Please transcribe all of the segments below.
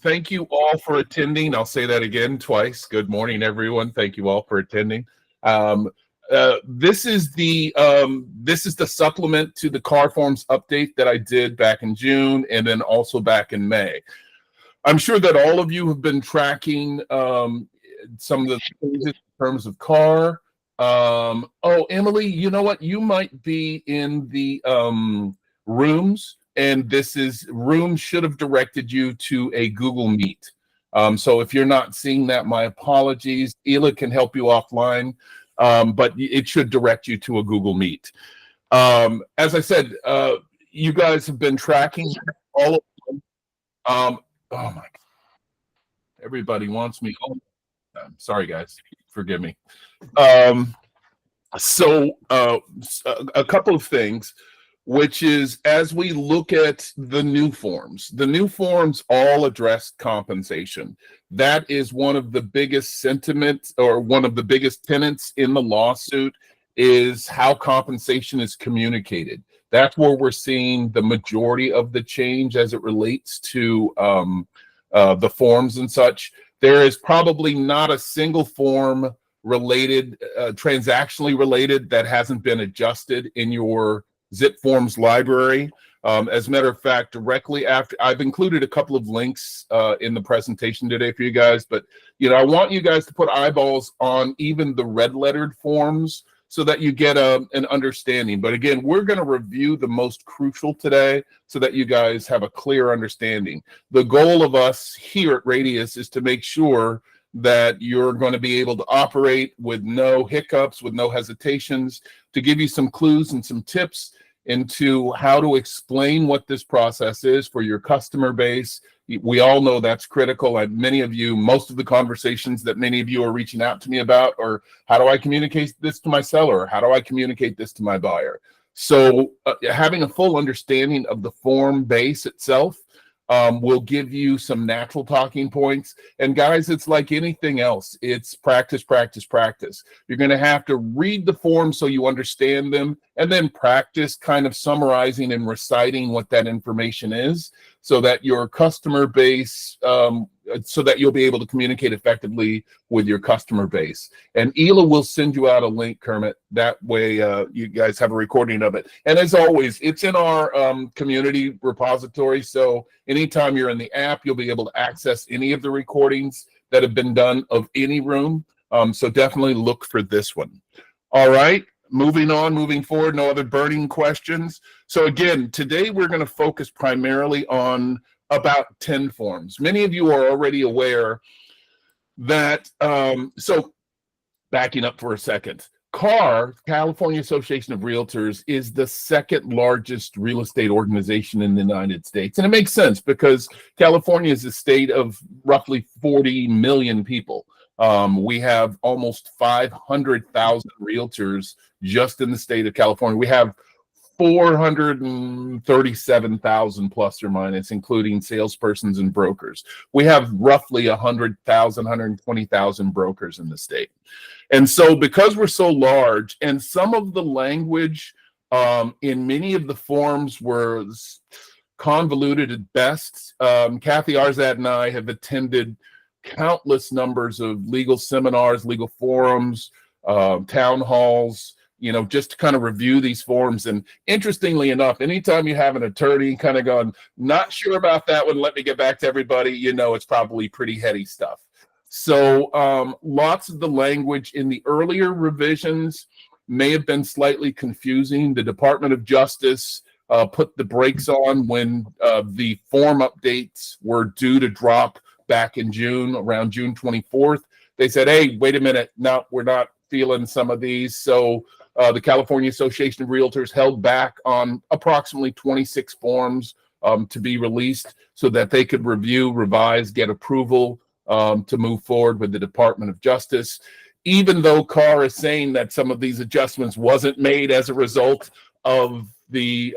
Thank you all for attending. I'll say that again twice. Good morning, everyone. Thank you all for attending. This is the supplement to the car forms update that I did back in June and then also back in May. I'm sure that all of you have been tracking some of the things in terms of car. Oh, Emily, you know what? You might be in the rooms, and rooms should have directed you to a Google Meet. So if you're not seeing that, my apologies. Ela can help you offline, but it should direct you to a Google Meet. As I said, you guys have been tracking all of them. Oh my God. Everybody wants me. Oh, sorry, guys. Forgive me. So a couple of things, which is as we look at the new forms all address compensation. That is one of the biggest sentiments, or one of the biggest tenets in the lawsuit, is how compensation is communicated. That's where we're seeing the majority of the change as it relates to the forms and such. There is probably not a single form related, transactionally related, that hasn't been adjusted in your Zip Forms library. As a matter of fact, directly after, I've included a couple of links in the presentation today for you guys, but I want you guys to put eyeballs on even the red lettered forms so that you get an understanding. But again, we're going to review the most crucial today so that you guys have a clear understanding. The goal of us here at Radius is to make sure that you're going to be able to operate with no hiccups, with no hesitations, to give you some clues and some tips into how to explain what this process is for your customer base. We all know that's critical. And many of you, most of the conversations that many of you are reaching out to me about are, how do I communicate this to my seller? How do I communicate this to my buyer? So having a full understanding of the form base itself will give you some natural talking points. And guys, it's like anything else. It's practice, practice, practice. You're going to have to read the forms so you understand them, and then practice kind of summarizing and reciting what that information is, so that your customer base, so that you'll be able to communicate effectively with your customer base. And Ela will send you out a link, Kermit. That way you guys have a recording of it. And as always, it's in our community repository. So anytime you're in the app, you'll be able to access any of the recordings that have been done of any room. So definitely look for this one. All right. Moving forward, no other burning questions. So again, today we're going to focus primarily on about 10 forms. Many of you are already aware that, so backing up for a second, CAR, California Association of Realtors, is the second largest real estate organization in the United States. And it makes sense because California is a state of roughly 40 million people. We have almost 500,000 realtors just in the state of California. We have 437,000 plus or minus, including salespersons and brokers. We have roughly 100,000, 120,000 brokers in the state. And so because we're so large, and some of the language in many of the forms was convoluted at best, Kathy Arzad and I have attended countless numbers of legal seminars, legal forums, town halls, just to kind of review these forms. And interestingly enough, anytime you have an attorney kind of going, not sure about that one, let me get back to everybody, it's probably pretty heady stuff. So lots of the language in the earlier revisions may have been slightly confusing. The Department of Justice put the brakes on when the form updates were due to drop back in June, around June 24th. They said, hey, wait a minute, no, we're not feeling some of these. So the California Association of Realtors held back on approximately 26 forms to be released so that they could review, revise, get approval to move forward with the Department of Justice. Even though CAR is saying that some of these adjustments wasn't made as a result of the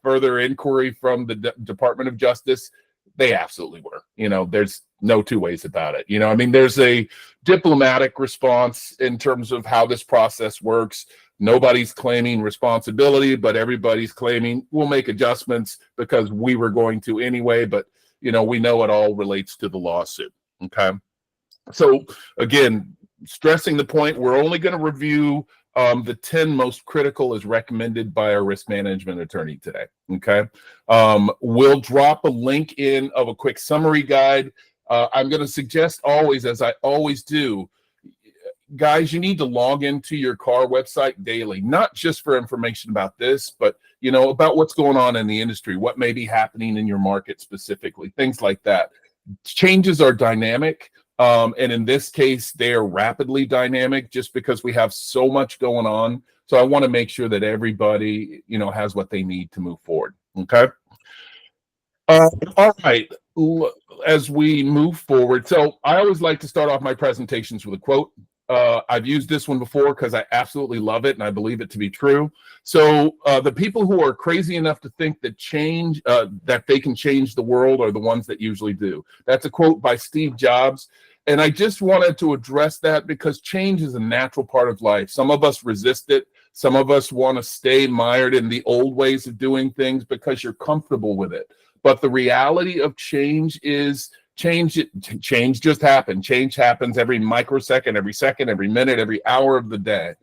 further inquiry from the Department of Justice, they absolutely were. There's no two ways about it. There's a diplomatic response in terms of how this process works. Nobody's claiming responsibility, but everybody's claiming we'll make adjustments because we were going to anyway. But we know it all relates to the lawsuit. Okay. So again, stressing the point, we're only going to review the 10 most critical as recommended by our risk management attorney today. Okay. We'll drop a link in of a quick summary guide. I'm going to suggest always, as I always do, guys, you need to log into your CAR website daily, not just for information about this, but about what's going on in the industry, what may be happening in your market specifically, things like that. Changes are dynamic. And in this case, they are rapidly dynamic just because we have so much going on. So I want to make sure that everybody, has what they need to move forward. Okay. All right. As we move forward, so I always like to start off my presentations with a quote. I've used this one before because I absolutely love it and I believe it to be true. So the people who are crazy enough to think that that they can change the world are the ones that usually do. That's a quote by Steve Jobs. And I just wanted to address that because change is a natural part of life. Some of us resist it. Some of us want to stay mired in the old ways of doing things because you're comfortable with it. But the reality of change is change just happens. Change happens every microsecond, every second, every minute, every hour of the day.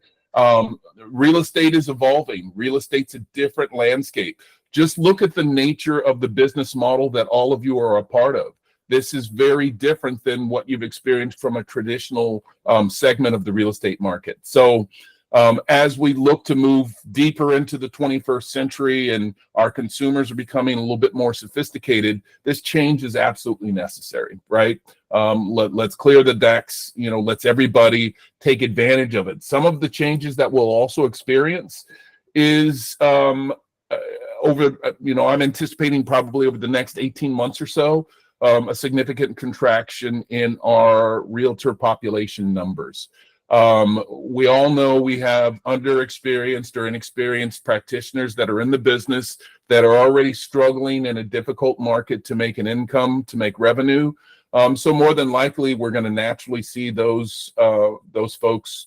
Real estate is evolving. Real estate's a different landscape. Just look at the nature of the business model that all of you are a part of. This is very different than what you've experienced from a traditional segment of the real estate market. So as we look to move deeper into the 21st century and our consumers are becoming a little bit more sophisticated, this change is absolutely necessary, right? Let's clear the decks, let's everybody take advantage of it. Some of the changes that we'll also experience is I'm anticipating probably over the next 18 months or so, a significant contraction in our realtor population numbers. We all know we have underexperienced or inexperienced practitioners that are in the business that are already struggling in a difficult market to make an income, to make revenue. So more than likely, we're going to naturally see those folks,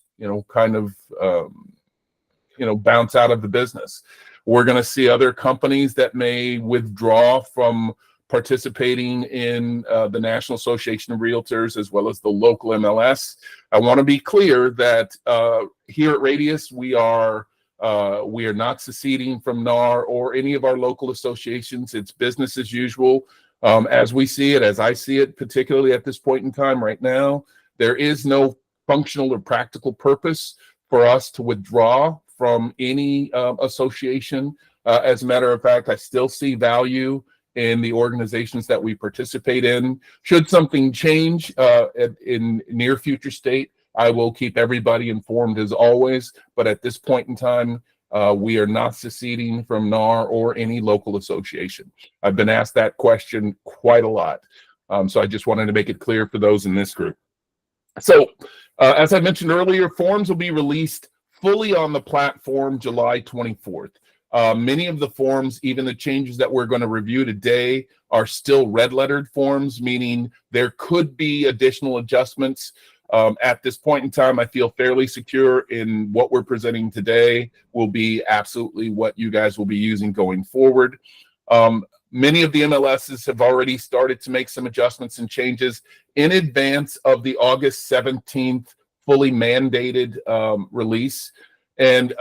bounce out of the business. We're going to see other companies that may withdraw from participating in the National Association of Realtors as well as the local MLS. I want to be clear that here at Radius, we are not seceding from NAR or any of our local associations. It's business as usual. As we see it, as I see it, particularly at this point in time right now, there is no functional or practical purpose for us to withdraw from any association. As a matter of fact, I still see value in the organizations that we participate in. Should something change in near future state, I will keep everybody informed as always. But at this point in time, we are not seceding from NAR or any local association. I've been asked that question quite a lot. So I just wanted to make it clear for those in this group. So as I mentioned earlier, forms will be released fully on the platform July 24th. Many of the forms, even the changes that we're going to review today, are still red lettered forms, meaning there could be additional adjustments. At this point in time, I feel fairly secure in what we're presenting today will be absolutely what you guys will be using going forward. Many of the MLSs have already started to make some adjustments and changes in advance of the August 17th fully mandated release. And,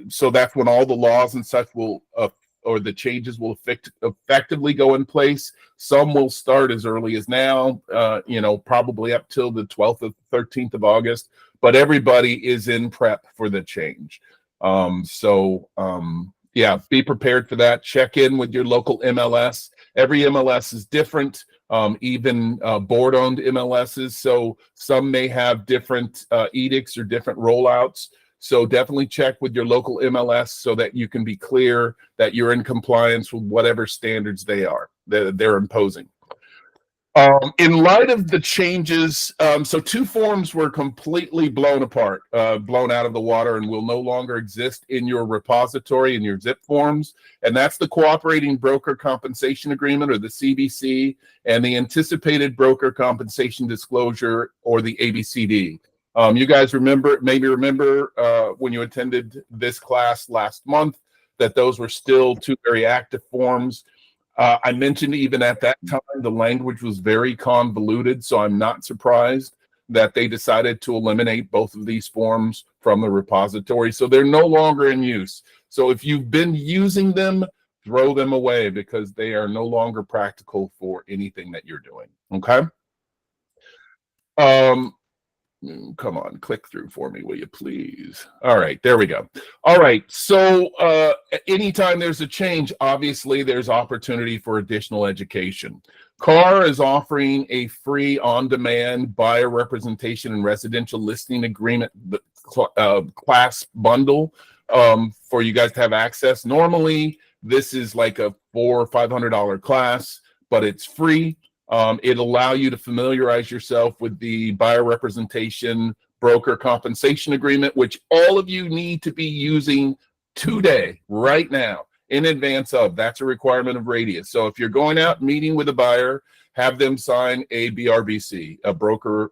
so that's when all the laws and such will, or the changes will effectively go in place. Some will start as early as now, probably up till the 12th or 13th of August, but everybody is in prep for the change. Be prepared for that. Check in with your local MLS. Every MLS is different, even board-owned MLSs. So some may have different edicts or different rollouts. So definitely check with your local MLS so that you can be clear that you're in compliance with whatever standards they're imposing. In light of the changes, so two forms were completely blown apart, blown out of the water, and will no longer exist in your repository, in your zip forms. And that's the Cooperating Broker Compensation Agreement, or the CBC, and the Anticipated Broker Compensation Disclosure, or the ABCD. You guys maybe remember when you attended this class last month that those were still two very active forms. I mentioned even at that time, the language was very convoluted, so I'm not surprised that they decided to eliminate both of these forms from the repository. So they're no longer in use. So if you've been using them, throw them away because they are no longer practical for anything that you're doing. Okay. Um, Come on, click through for me, will you please? All right, there we go. All right, so anytime there's a change, obviously there's opportunity for additional education. CAR is offering a free on-demand buyer representation and residential listing agreement class bundle for you guys to have access. Normally, this is like a $400 or $500 class, but it's free. It'll allow you to familiarize yourself with the buyer representation broker compensation agreement, which all of you need to be using today, right now, in advance of. That's a requirement of Radius. So if you're going out meeting with a buyer, have them sign a BRBC, a broker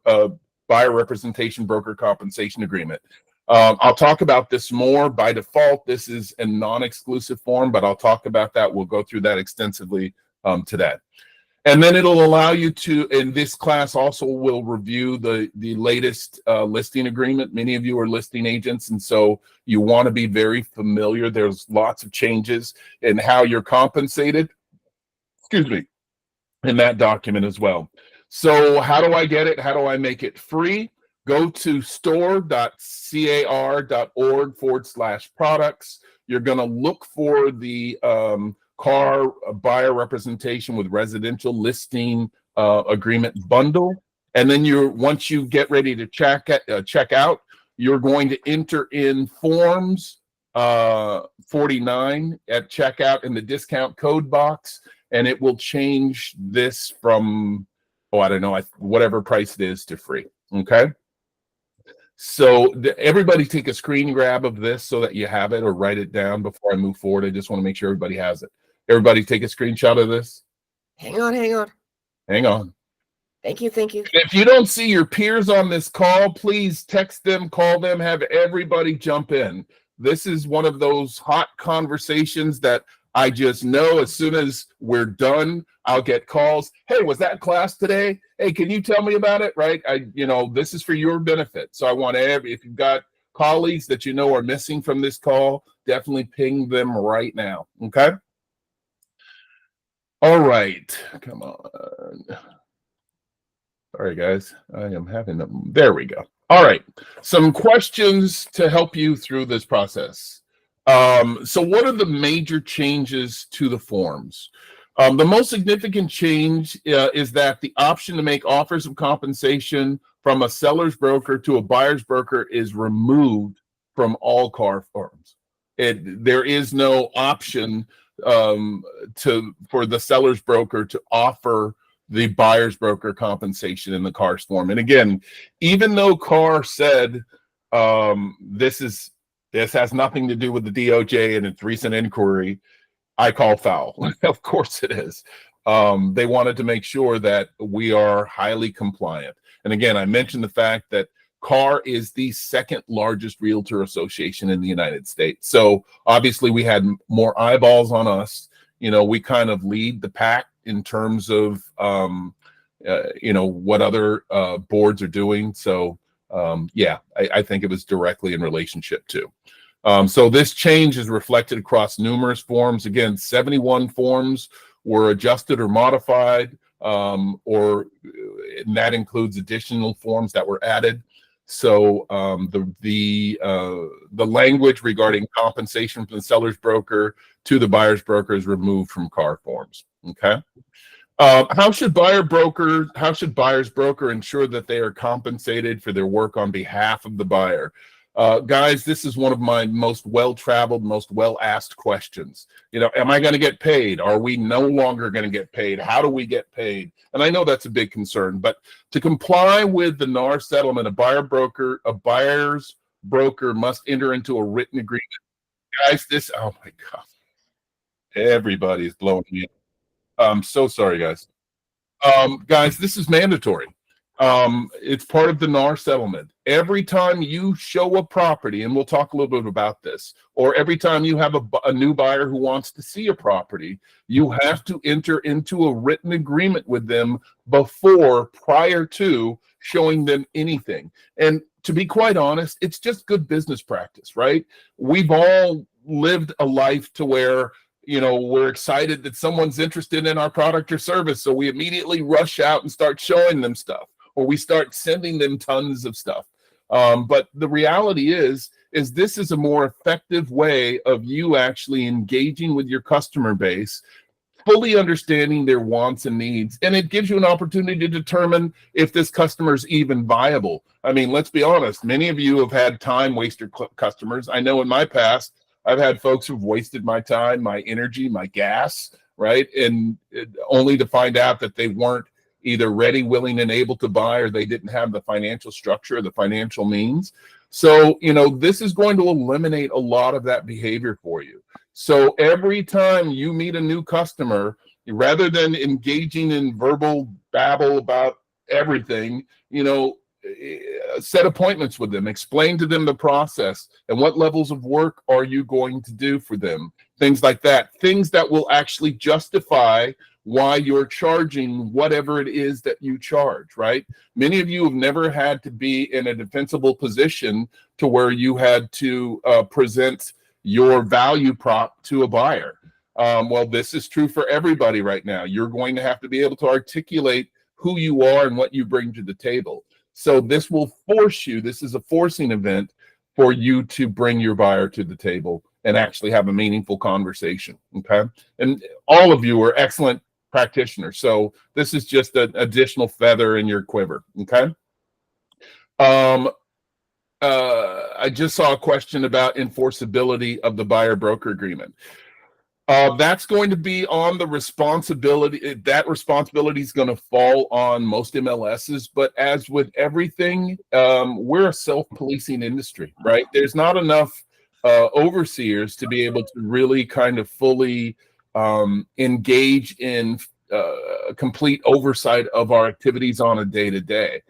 buyer representation broker compensation agreement. I'll talk about this more. By default, this is a non-exclusive form, but I'll talk about that. We'll go through that extensively today. And then it'll allow you to, in this class also will review the latest listing agreement. Many of you are listing agents, and so you want to be very familiar. There's lots of changes in how you're compensated, excuse me, in that document as well. So how do I get it? How do I make it free? Go to store.car.org/products. You're going to look for the CAR buyer representation with residential listing agreement bundle, and then once you get ready to check out, you're going to enter in forms 49 at checkout in the discount code box, and it will change this from I don't know, whatever price it is to free. Okay. So everybody take a screen grab of this so that you have it, or write it down before I move forward. I just want to make sure everybody has it. Everybody take a screenshot of this. Hang on. Hang on. Thank you. If you don't see your peers on this call, please text them, call them, have everybody jump in. This is one of those hot conversations that I just know as soon as we're done, I'll get calls. Hey, was that class today? Hey, can you tell me about it? Right? This is for your benefit. So I want if you've got colleagues that you know are missing from this call, definitely ping them right now. Okay. All right, come on. Sorry, guys. I am having them. There we go. All right, some questions to help you through this process. So what are the major changes to the forms? The most significant change is that the option to make offers of compensation from a seller's broker to a buyer's broker is removed from all CAR forms. There is no option for the seller's broker to offer the buyer's broker compensation in the CAR's form. And again, even though CAR said this has nothing to do with the DOJ and its recent inquiry, I call foul. Of course it is. They wanted to make sure that we are highly compliant. And again, I mentioned the fact that CAR is the second largest realtor association in the United States. So obviously we had more eyeballs on us. We kind of lead the pack in terms of, what other boards are doing. So I think it was directly in relationship to. So this change is reflected across numerous forms. Again, 71 forms were adjusted or modified, and that includes additional forms that were added. So the language regarding compensation from the seller's broker to the buyer's broker is removed from CAR forms. Okay. How should buyer's broker ensure that they are compensated for their work on behalf of the buyer? Guys, this is one of my most well-traveled, most well-asked questions. Am I going to get paid? Are we no longer going to get paid? How do we get paid? And I know that's a big concern, but to comply with the NAR settlement, a buyer's broker must enter into a written agreement. Guys, oh my God. Everybody's blowing me up. I'm so sorry, guys. Guys, this is mandatory. It's part of the NAR settlement. Every time you show a property, and we'll talk a little bit about this, or every time you have a new buyer who wants to see a property, you have to enter into a written agreement with them prior to showing them anything. And to be quite honest, it's just good business practice, right? We've all lived a life to where, you know, we're excited that someone's interested in our product or service, so we immediately rush out and start showing them stuff, or we start sending them tons of stuff. But the reality is this is a more effective way of you actually engaging with your customer base, fully understanding their wants and needs, and it gives you an opportunity to determine if this customer is even viable. I mean, let's be honest, many of you have had time waster customers. I know in my past, I've had folks who've wasted my time, my energy, my gas, right? And only to find out that they weren't either ready, willing, and able to buy, or they didn't have the financial structure, the financial means. So, you know, this is going to eliminate a lot of that behavior for you. So every time you meet a new customer, rather than engaging in verbal babble about everything, you know, set appointments with them, explain to them the process and what levels of work are you going to do for them, things like that, things that will actually justify why you're charging whatever it is that you charge, right? Many of you have never had to be in a defensible position to where you had to present your value prop to a buyer. Well, this is true for everybody right now. You're going to have to be able to articulate who you are and what you bring to the table. So this will force you, this is a forcing event for you to bring your buyer to the table and actually have a meaningful conversation, okay? And all of you are excellent practitioners, so this is just an additional feather in your quiver, okay? I just saw a question about enforceability of the buyer-broker agreement. That's going to be on the responsibility. That responsibility is going to fall on most MLSs, but as with everything, we're a self-policing industry, right? There's not enough overseers to be able to really kind of fully engage in complete oversight of our activities on a day-to-day.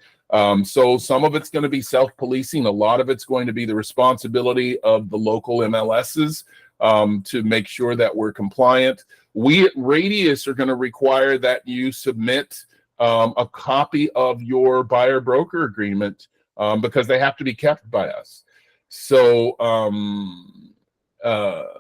So some of it's going to be self-policing. A lot of it's going to be the responsibility of the local MLSs to make sure that we're compliant. We at Radius are going to require that you submit a copy of your buyer-broker agreement because they have to be kept by us. So,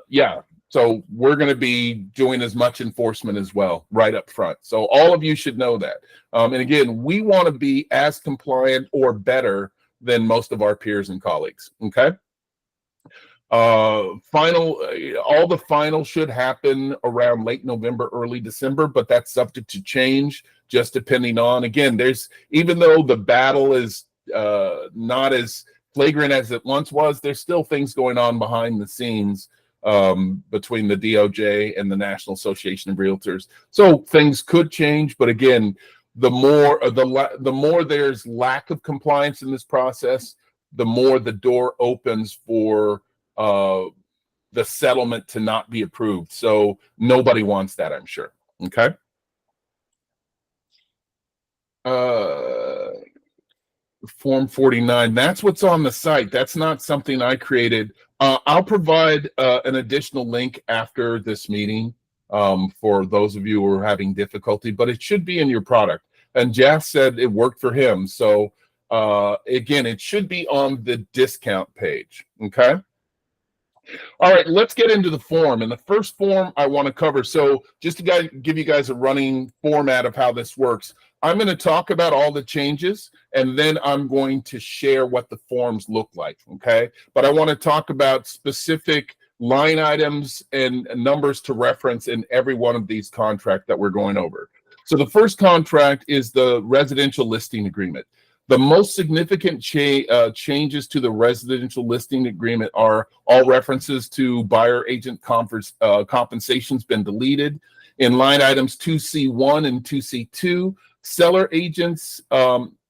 yeah. So we're going to be doing as much enforcement as well right up front. So all of you should know that. And again, we want to be as compliant or better than most of our peers and colleagues. Okay. All the final should happen around late November, early December, but that's subject to change just depending on, again, even though the battle is not as flagrant as it once was, there's still things going on behind the scenes between the DOJ and the National Association of Realtors. So things could change, but again, the more there's lack of compliance in this process, the more the door opens for the settlement to not be approved. So nobody wants that, I'm sure. Okay. Form 49, that's what's on the site. That's not something I created. I'll provide an additional link after this meeting for those of you who are having difficulty, but it should be in your product. And Jeff said it worked for him. So again, it should be on the discount page. Okay. All right, let's get into the form. And the first form I want to cover, so just to give you guys a running format of how this works, I'm going to talk about all the changes, and then I'm going to share what the forms look like, okay? But I want to talk about specific line items and numbers to reference in every one of these contracts that we're going over. So the first contract is the residential listing agreement. The most significant changes to the residential listing agreement are all references to buyer agent compensation's been deleted. In line items 2C1 and 2C2, seller agents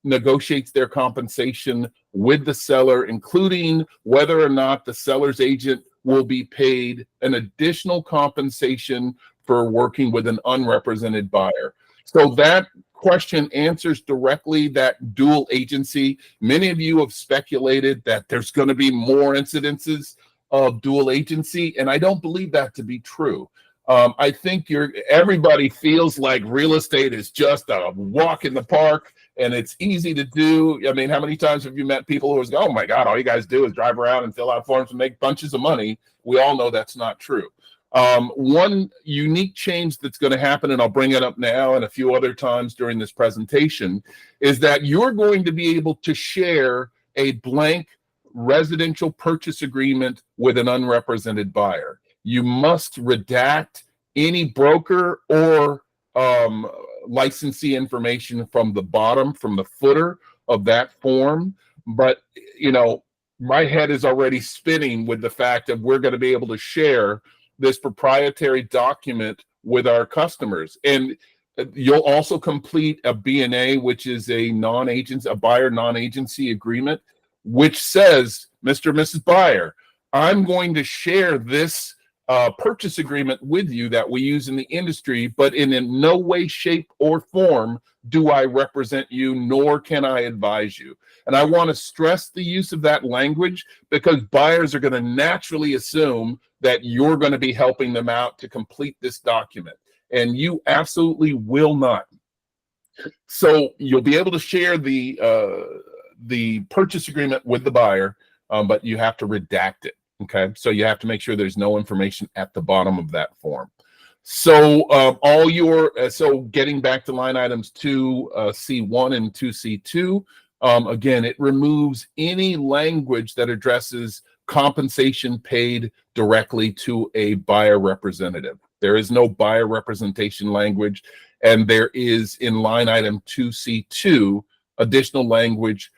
negotiates their compensation with the seller, including whether or not the seller's agent will be paid an additional compensation for working with an unrepresented buyer. So that question answers directly that dual agency. Many of you have speculated that there's going to be more incidences of dual agency, and I don't believe that to be true. I think everybody feels like real estate is just a walk in the park and it's easy to do. I mean, how many times have you met people who go, oh my God, all you guys do is drive around and fill out forms and make bunches of money? We all know that's not true. One unique change that's going to happen, and I'll bring it up now and a few other times during this presentation, is that you're going to be able to share a blank residential purchase agreement with an unrepresented buyer. You must redact any broker or licensee information from the bottom, from the footer of that form. But, you know, my head is already spinning with the fact that we're going to be able to share this proprietary document with our customers. And you'll also complete a B&A, which is a buyer non-agency agreement, which says, Mr. and Mrs. Buyer, I'm going to share this purchase agreement with you that we use in the industry, but in no way, shape, or form do I represent you, nor can I advise you. And I want to stress the use of that language because buyers are going to naturally assume that you're going to be helping them out to complete this document, and you absolutely will not. So you'll be able to share the purchase agreement with the buyer, but you have to redact it. Okay, so you have to make sure there's no information at the bottom of that form. So so getting back to line items 2C1 and 2C2, again, it removes any language that addresses compensation paid directly to a buyer representative. There is no buyer representation language, and there is in line item 2C2 additional language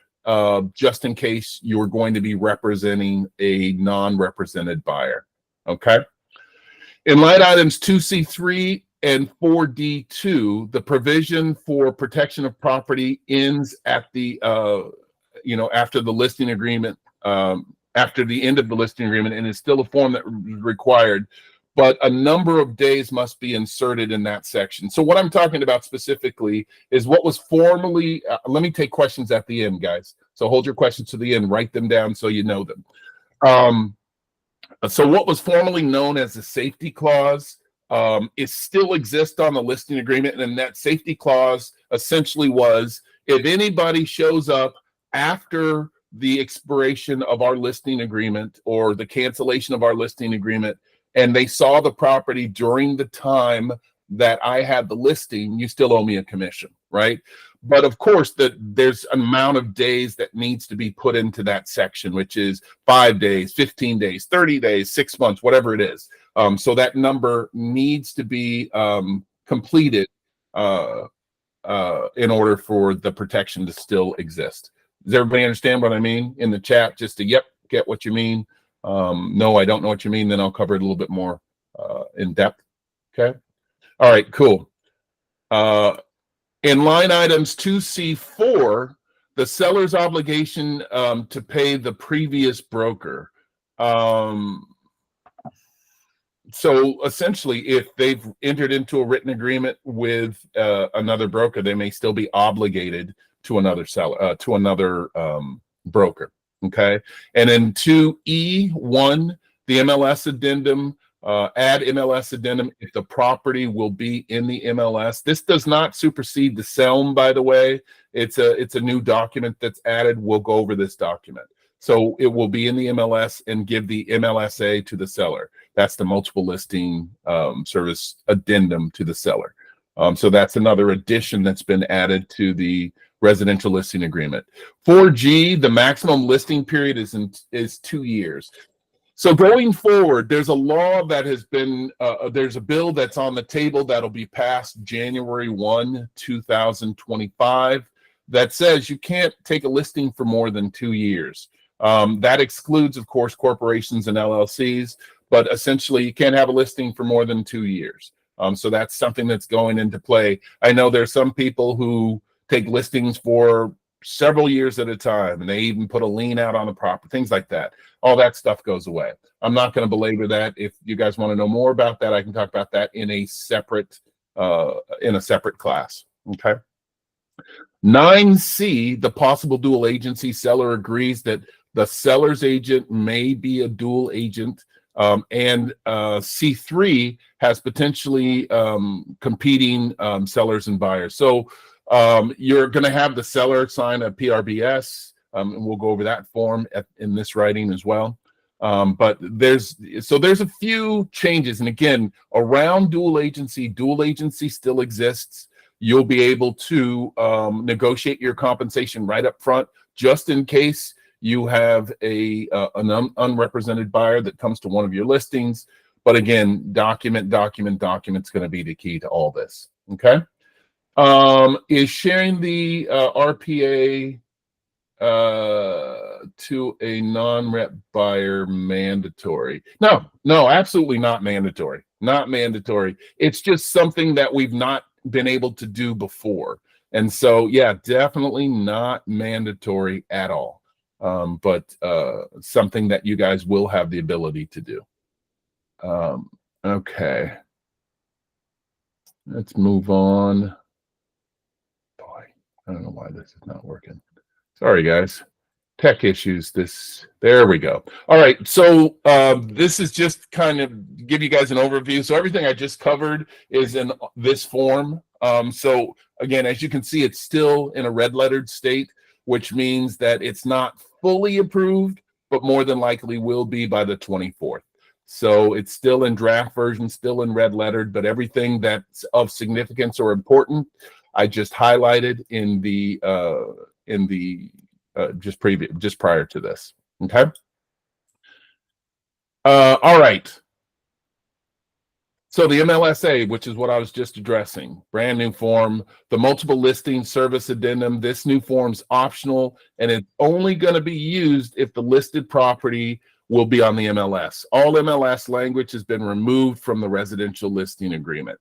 just in case you're going to be representing a non-represented buyer. Okay. In line items 2C3 and 4D2, the provision for protection of property ends at the after the listing agreement, after the end of the listing agreement, and is still a form that is required, but a number of days must be inserted in that section. So what I'm talking about specifically is what was formerly, let me take questions at the end, guys. So hold your questions to the end, write them down so you know them. So what was formerly known as the safety clause is still exists on the listing agreement. And that safety clause essentially was, if anybody shows up after the expiration of our listing agreement or the cancellation of our listing agreement, and they saw the property during the time that I had the listing, you still owe me a commission, right? But of course, there's an amount of days that needs to be put into that section, which is 5 days, 15 days, 30 days, 6 months, whatever it is. So that number needs to be completed in order for the protection to still exist. Does everybody understand what I mean? In the chat, just to get what you mean. No, I don't know what you mean. Then I'll cover it a little bit more in depth. Okay. All right, cool. In line items 2C4, the seller's obligation to pay the previous broker. So essentially, if they've entered into a written agreement with another broker, they may still be obligated to another seller, to another broker. Okay. And in 2E1, the MLS addendum, add MLS addendum if the property will be in the MLS. This does not supersede the SELM, by the way. It's a new document that's added. We'll go over this document. So it will be in the MLS and give the MLSA to the seller. That's the multiple listing service addendum to the seller. So that's another addition that's been added to the residential listing agreement. 4G, the maximum listing period is 2 years. So going forward, there's a law that has been, there's a bill that's on the table that'll be passed January 1, 2025 that says you can't take a listing for more than 2 years. That excludes, of course, corporations and LLCs, but essentially you can't have a listing for more than 2 years. So that's something that's going into play. I know there's some people who take listings for several years at a time, and they even put a lien out on the property, things like that. All that stuff goes away. I'm not going to belabor that. If you guys want to know more about that, I can talk about that in a separate class. Okay. 9C, the possible dual agency, seller agrees that the seller's agent may be a dual agent. And C3 has potentially competing sellers and buyers. So you're going to have the seller sign a PRBS, and we'll go over that form in this writing as well. But there's a few changes. And again, around dual agency still exists. You'll be able to negotiate your compensation right up front, just in case you have an unrepresented buyer that comes to one of your listings. But again, document's going to be the key to all this. Okay. Is sharing the RPA to a non-rep buyer mandatory? No, absolutely not mandatory. Not mandatory. It's just something that we've not been able to do before. And so, yeah, definitely not mandatory at all. But something that you guys will have the ability to do. Okay. Let's move on. Boy, I don't know why this is not working. Sorry, guys. Tech issues. There we go. All right. So this is just kind of give you guys an overview. So everything I just covered is in this form. So again, as you can see, it's still in a red lettered state, which means that it's not fully approved, but more than likely will be by the 24th. So it's still in draft version, still in red lettered, but everything that's of significance or important, I just highlighted in the just prior to this. Okay. All right. So the MLSA, which is what I was just addressing, brand new form, the multiple listing service addendum. This new form's optional, and it's only going to be used if the listed property will be on the MLS. All MLS language has been removed from the residential listing agreement.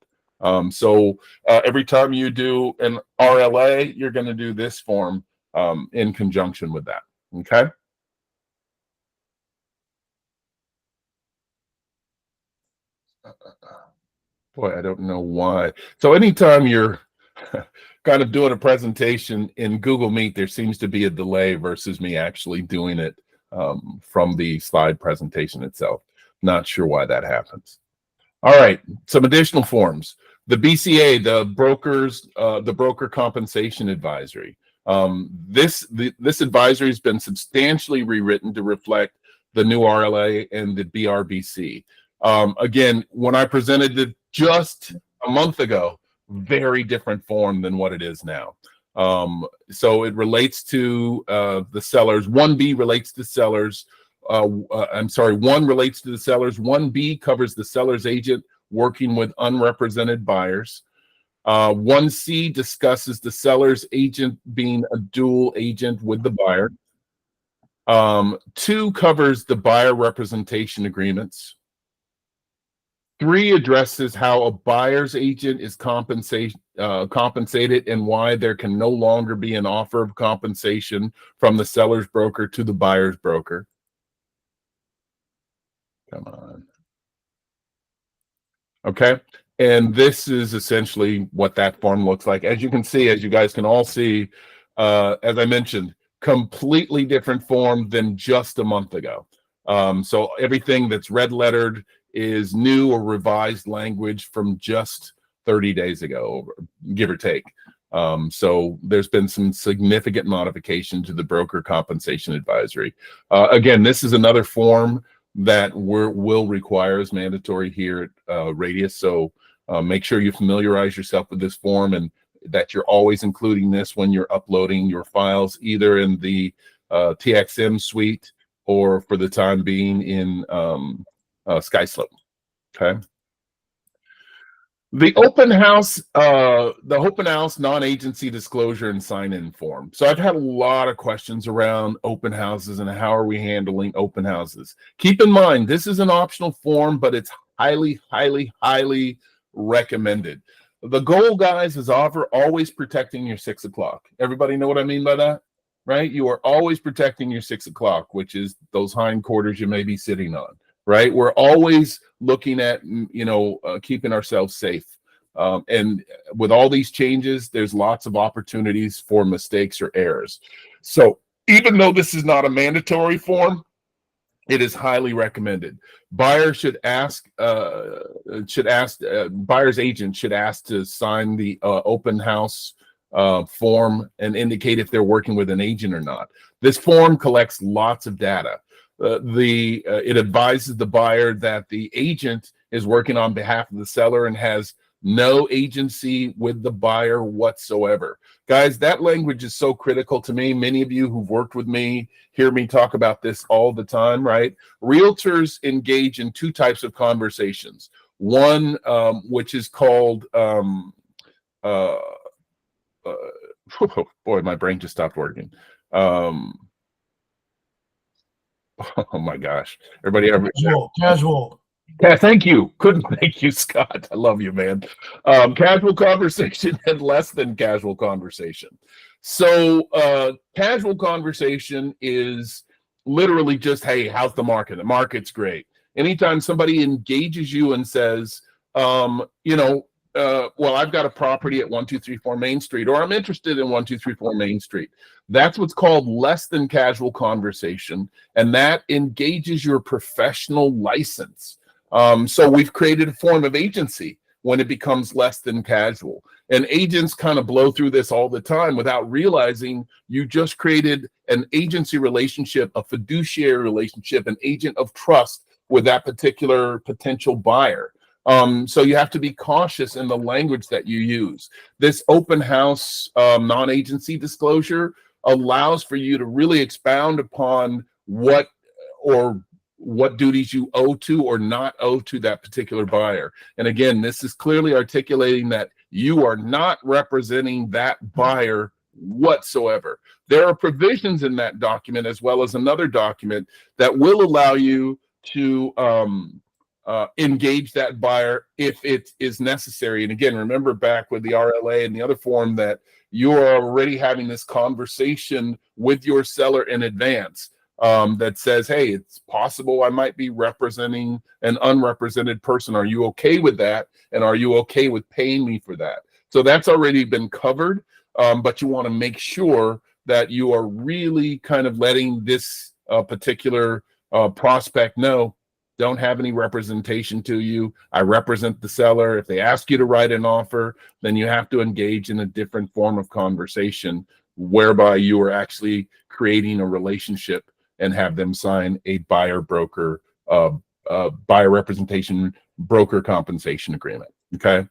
So every time you do an RLA, you're going to do this form in conjunction with that. Okay. Boy, I don't know why. So anytime you're kind of doing a presentation in Google Meet, there seems to be a delay versus me actually doing it from the slide presentation itself. Not sure why that happens. All right, some additional forms. The BCA, the broker compensation advisory. This advisory has been substantially rewritten to reflect the new RLA and the BRBC. Again, when I presented it just a month ago, very different form than what it is now. So it relates to the sellers. 1B relates to sellers. I'm sorry, 1 relates to the sellers. 1B covers the seller's agent working with unrepresented buyers. 1C discusses the seller's agent being a dual agent with the buyer. 2 covers the buyer representation agreements. 3 addresses how a buyer's agent is compensated and why there can no longer be an offer of compensation from the seller's broker to the buyer's broker. Come on. Okay. And this is essentially what that form looks like. As you can see, as you guys can all see, as I mentioned, completely different form than just a month ago. So everything that's red lettered is new or revised language from just 30 days ago, give or take. So there's been some significant modification to the broker compensation advisory. Again, this is another form that will require as mandatory here at Radius. So make sure you familiarize yourself with this form and that you're always including this when you're uploading your files, either in the TXM suite or for the time being in SkySlope. Okay. The open house non-agency disclosure and sign-in form. So I've had a lot of questions around open houses and how are we handling open houses. Keep in mind, this is an optional form, but it's highly, highly, highly recommended. The goal, guys, is always protecting your 6 o'clock. Everybody know what I mean by that, right? You are always protecting your 6 o'clock, which is those hindquarters you may be sitting on. Right, we're always looking at keeping ourselves safe. And with all these changes, there's lots of opportunities for mistakes or errors. So even though this is not a mandatory form, it is highly recommended. Buyer should ask, buyer's agent should ask to sign the open house form and indicate if they're working with an agent or not. This form collects lots of data. It advises the buyer that the agent is working on behalf of the seller and has no agency with the buyer whatsoever. Guys, that language is so critical to me. Many of you who've worked with me hear me talk about this all the time, right? Realtors engage in two types of conversations. One, which is called, boy, my brain just stopped working. Oh my gosh. Everybody ever Casual. Yeah, thank you. Couldn't thank you, Scott. I love you, man. Casual conversation and less than casual conversation. So casual conversation is literally just, hey, how's the market? The market's great. Anytime somebody engages you and says, well, I've got a property at 1234 Main Street, or I'm interested in 1234 Main Street. That's what's called less than casual conversation, and that engages your professional license. So we've created a form of agency when it becomes less than casual. And agents kind of blow through this all the time without realizing you just created an agency relationship, a fiduciary relationship, an agent of trust with that particular potential buyer. So you have to be cautious in the language that you use. This open house non-agency disclosure allows for you to really expound upon what duties you owe to or not owe to that particular buyer. And again, this is clearly articulating that you are not representing that buyer whatsoever. There are provisions in that document, as well as another document, that will allow you to engage that buyer if it is necessary. And again, remember back with the RLA and the other form that you are already having this conversation with your seller in advance. That says, hey, it's possible I might be representing an unrepresented person. Are you okay with that? And are you okay with paying me for that? So that's already been covered, but you want to make sure that you are really kind of letting this particular prospect know, don't have any representation to you. I represent the seller. If they ask you to write an offer, then you have to engage in a different form of conversation whereby you are actually creating a relationship and have them sign a buyer representation broker compensation agreement. Okay.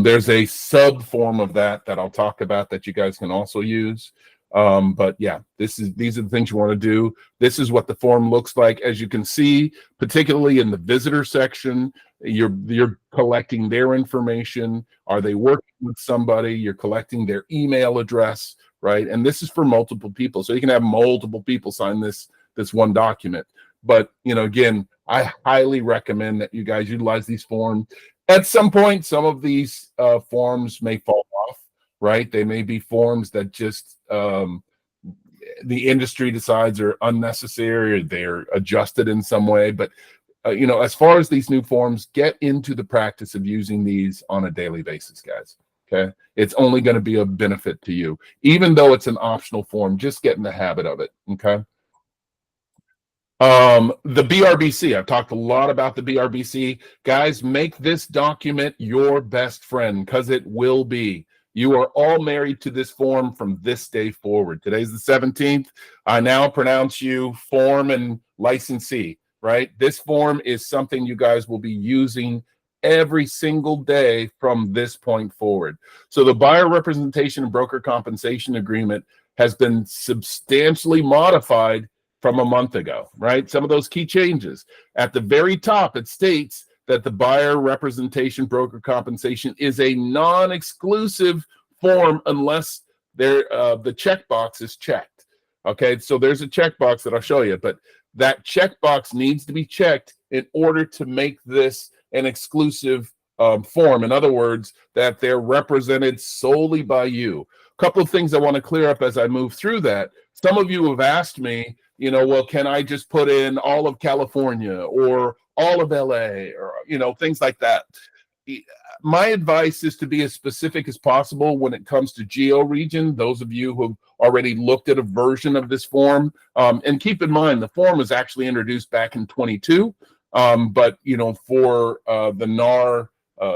There's a sub form of that I'll talk about that you guys can also use. But yeah, these are the things you want to do. This is what the form looks like. As you can see, particularly in the visitor section, you're collecting their information. Are they working with somebody? You're collecting their email address. Right. And this is for multiple people. So you can have multiple people sign this one document. But, again, I highly recommend that you guys utilize these forms. At some point, some of these forms may fall off. Right. They may be forms that just the industry decides are unnecessary or they're adjusted in some way. But, as far as these new forms, get into the practice of using these on a daily basis, guys. Okay, it's only going to be a benefit to you, even though it's an optional form. Just get in the habit of it. Okay. The BRBC. I've talked a lot about the BRBC. Guys, make this document your best friend because it will be. You are all married to this form from this day forward. Today's the 17th. I now pronounce you form and licensee. Right. This form is something you guys will be using every single day from this point forward. So the buyer representation and broker compensation agreement has been substantially modified from a month ago, right? Some of those key changes. At the very top, it states that the buyer representation broker compensation is a non-exclusive form unless the checkbox is checked. Okay, so there's a checkbox that I'll show you, but that checkbox needs to be checked in order to make this an exclusive form. In other words, that they're represented solely by you. A couple of things I want to clear up as I move through that. Some of you have asked me, well, can I just put in all of California or all of LA or, things like that? my advice is to be as specific as possible when it comes to geo-region. Those of you who have already looked at a version of this form, and keep in mind, the form was actually introduced back in 22, but for the NAR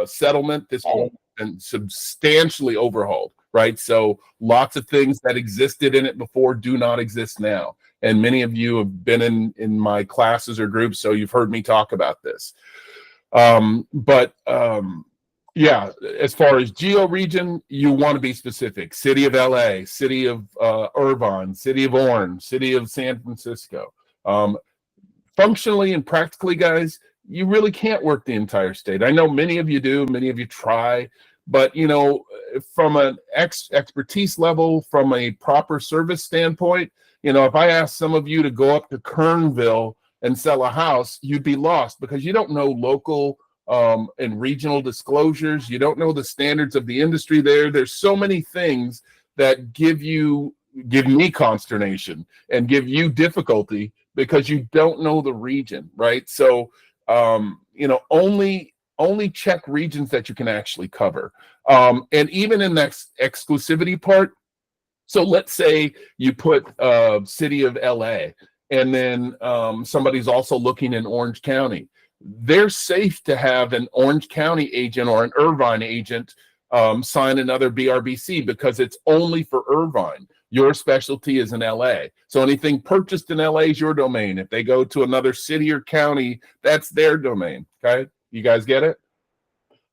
settlement, this form has been substantially overhauled, right? So lots of things that existed in it before do not exist now. And many of you have been in my classes or groups, so you've heard me talk about this. Yeah, as far as geo-region, you want to be specific. City of LA, city of Irvine, city of Orange, city of San Francisco. Functionally and practically, guys, you really can't work the entire state. I know many of you do, many of you try, but from an expertise level, from a proper service standpoint, if I ask some of you to go up to Kernville and sell a house, you'd be lost because you don't know local and regional disclosures. You don't know the standards of the industry there. There's so many things that give me consternation and give you difficulty because you don't know the region, right? So, only check regions that you can actually cover. And even in that exclusivity part, so let's say you put city of LA and then somebody's also looking in Orange County. They're safe to have an Orange County agent or an Irvine agent sign another BRBC because it's only for Irvine. Your specialty is in LA. So anything purchased in LA is your domain. If they go to another city or county, that's their domain. Okay, you guys get it?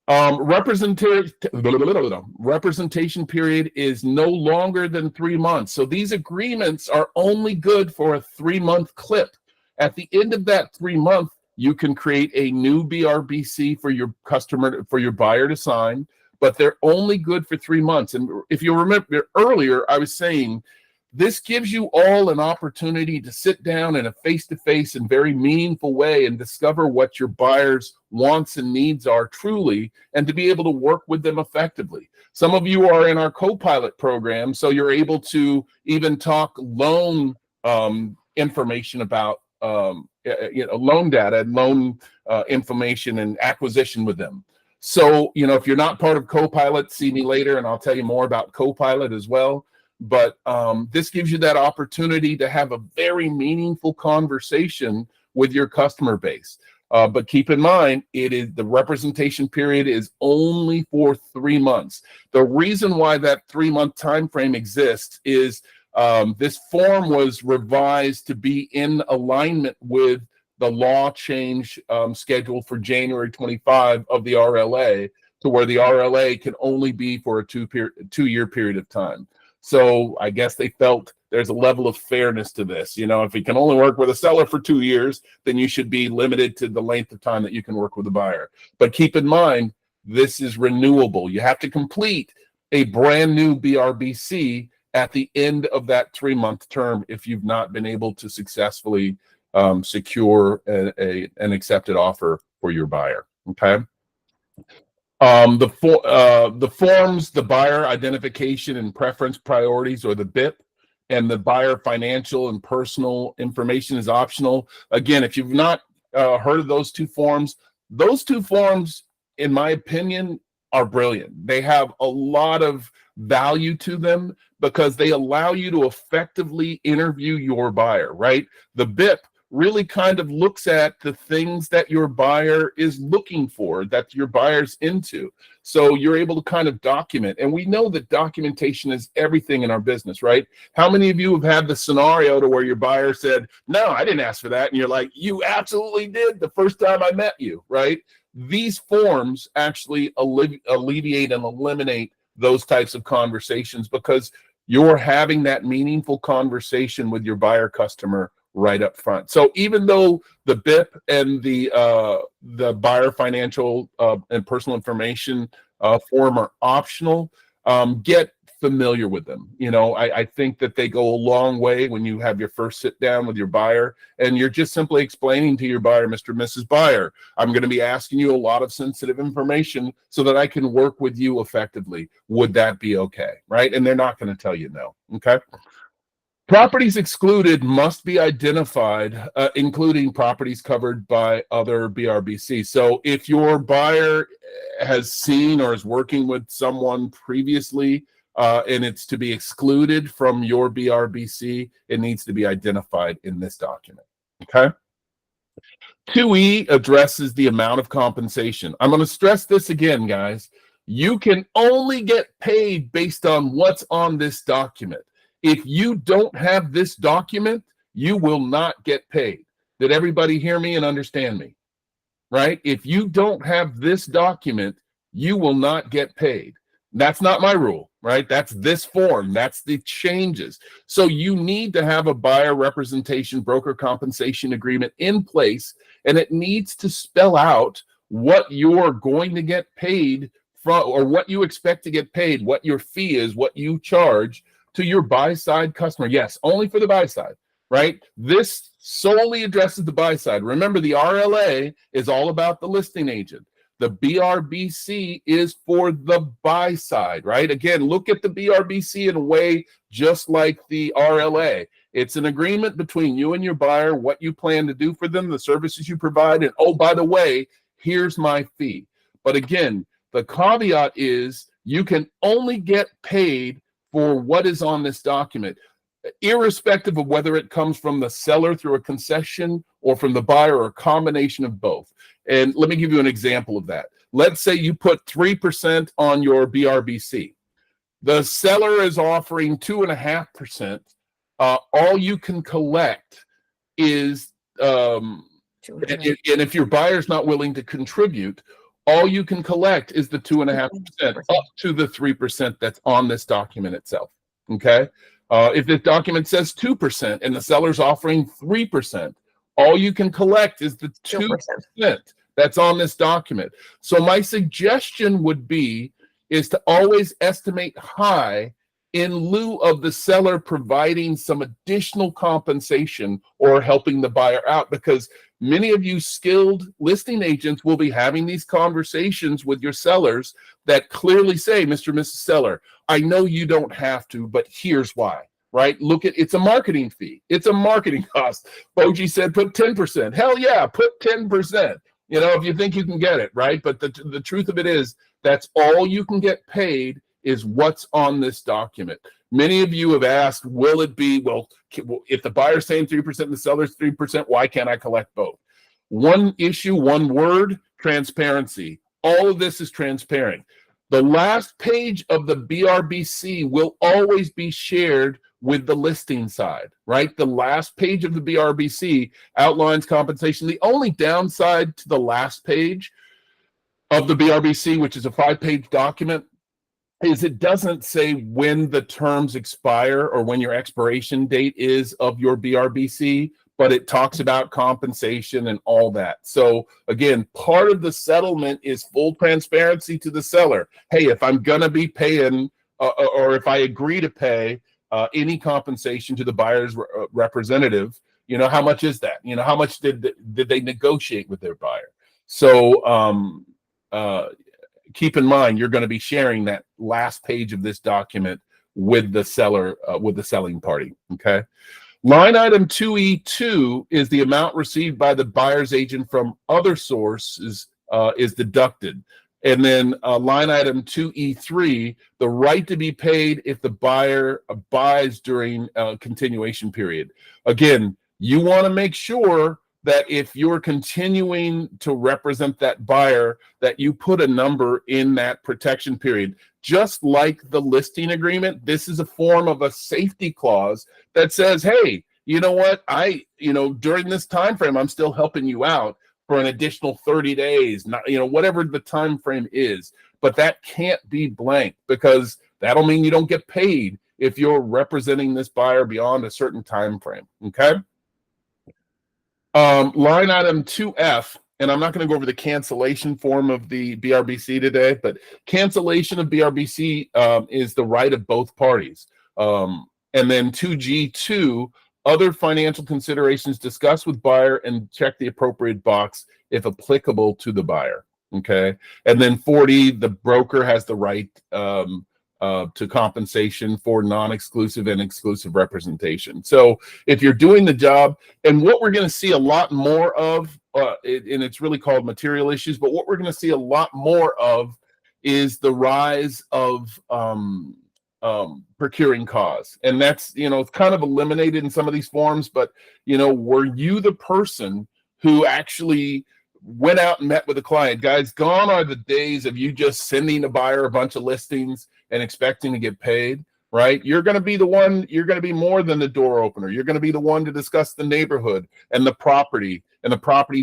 Representation period is no longer than 3 months. So these agreements are only good for a 3-month clip. At the end of that 3 month, you can create a new BRBC for your customer, for your buyer to sign, but they're only good for 3 months. And if you remember earlier, I was saying this gives you all an opportunity to sit down in a face-to-face and very meaningful way and discover what your buyer's wants and needs are truly, and to be able to work with them effectively. Some of you are in our co-pilot program, so you're able to even talk loan information about loan data and loan information and acquisition with them. So, if you're not part of co-pilot, see me later and I'll tell you more about co-pilot as well. But this gives you that opportunity to have a very meaningful conversation with your customer base. But keep in mind, the representation period is only for 3 months. The reason why that 3-month time frame exists is this form was revised to be in alignment with the law change scheduled for January 25 of the RLA, to where the RLA can only be for a 2-year period of time. So I guess they felt there's a level of fairness to this. If you can only work with a seller for 2 years, then you should be limited to the length of time that you can work with a buyer. But keep in mind, this is renewable. You have to complete a brand new BRBC at the end of that 3-month term if you've not been able to successfully secure an accepted offer for your buyer. Okay. The forms, the buyer identification and preference priorities, or the BIP, and the buyer financial and personal information is optional. Again, if you've not heard of those two forms, in my opinion, are brilliant. They have a lot of value to them because they allow you to effectively interview your buyer, right? The BIP really kind of looks at the things that your buyer is looking for, that your buyer's into. So you're able to kind of document. And we know that documentation is everything in our business, right? How many of you have had the scenario to where your buyer said, no, I didn't ask for that. And you're like, you absolutely did the first time I met you, right? These forms actually alleviate and eliminate those types of conversations because you're having that meaningful conversation with your buyer customer right up front. So even though the BIP and the buyer financial and personal information form are optional, get familiar with them. I think that they go a long way when you have your first sit down with your buyer and you're just simply explaining to your buyer, Mr. and Mrs. Buyer, I'm going to be asking you a lot of sensitive information so that I can work with you effectively. Would that be okay? Right? And they're not going to tell you no. Okay. Properties excluded must be identified, including properties covered by other BRBC. So if your buyer has seen or is working with someone previously and it's to be excluded from your BRBC, it needs to be identified in this document. Okay. 2E addresses the amount of compensation. I'm going to stress this again, guys. You can only get paid based on what's on this document. If you don't have this document, you will not get paid. Did everybody hear me and understand me? Right? If you don't have this document, you will not get paid. That's not my rule, right? That's this form. That's the changes. So you need to have a buyer representation broker compensation agreement in place, and it needs to spell out what you're going to get paid from, or what you expect to get paid, what your fee is, what you charge to your buy side customer. Yes, only for the buy side, right? This solely addresses the buy side. Remember, the RLA is all about the listing agent. The BRBC is for the buy side, right? Again, look at the BRBC in a way just like the RLA. It's an agreement between you and your buyer, what you plan to do for them, the services you provide, and oh, by the way, here's my fee. But again, the caveat is you can only get paid for what is on this document, irrespective of whether it comes from the seller through a concession or from the buyer, or a combination of both. And let me give you an example of that. Let's say you put 3% on your BRBC. The seller is offering 2.5%. All you can collect is, and if your buyer's not willing to contribute, all you can collect is the 2.5% up to the 3% that's on this document itself. Okay. If this document says 2% and the seller's offering 3%, all you can collect is the 2% that's on this document. So my suggestion would be is to always estimate high in lieu of the seller providing some additional compensation or helping the buyer out, because many of you skilled listing agents will be having these conversations with your sellers that clearly say, Mr. and Mrs. Seller, I know you don't have to, but here's why, right? Look at, it's a marketing fee. It's a marketing cost. Boji said, put 10%. Hell yeah, put 10%. You know, if you think you can get it, right? But the truth of it is, that's all you can get paid is what's on this document. Many of you have asked, will it be, well, if the buyer's saying 3% and the seller's 3%, why can't I collect both? One issue, one word, transparency. All of this is transparent. The last page of the BRBC will always be shared with the listing side, right? The last page of the BRBC outlines compensation. The only downside to the last page of the BRBC, which is a 5-page document, is it doesn't say when the terms expire or when your expiration date is of your BRBC, but it talks about compensation and all that. So again, part of the settlement is full transparency to the seller. Hey, if I'm going to be paying or if I agree to pay any compensation to the buyer's representative, you know, how much is that? You know, how much did they negotiate with their buyer? So keep in mind, you're going to be sharing that last page of this document with the seller, with the selling party. Okay. Line item 2E2 is the amount received by the buyer's agent from other sources is deducted. And then line item 2E3, the right to be paid if the buyer buys during a continuation period. Again, you want to make sure that if you're continuing to represent that buyer, that you put a number in that protection period. Just like the listing agreement, this is a form of a safety clause that says, hey, you know what? During this time frame, I'm still helping you out for an additional 30 days, not, whatever the time frame is. But that can't be blank, because that'll mean you don't get paid if you're representing this buyer beyond a certain time frame. Okay. Line item 2F, and I'm not going to go over the cancellation form of the BRBC today, but cancellation of BRBC is the right of both parties. And then 2G2, other financial considerations discussed with buyer and check the appropriate box if applicable to the buyer. Okay. And then 40, the broker has the right to compensation for non-exclusive and exclusive representation. So if you're doing the job, and what we're going to see a lot more of, and it's really called material issues, but what we're going to see a lot more of is the rise of procuring cause. And that's, it's kind of eliminated in some of these forms, but, were you the person who actually went out and met with a client? Guys, gone are the days of you just sending a buyer a bunch of listings and expecting to get paid, right? You're going to be the one, you're going to be more than the door opener. You're going to be the one to discuss the neighborhood and the property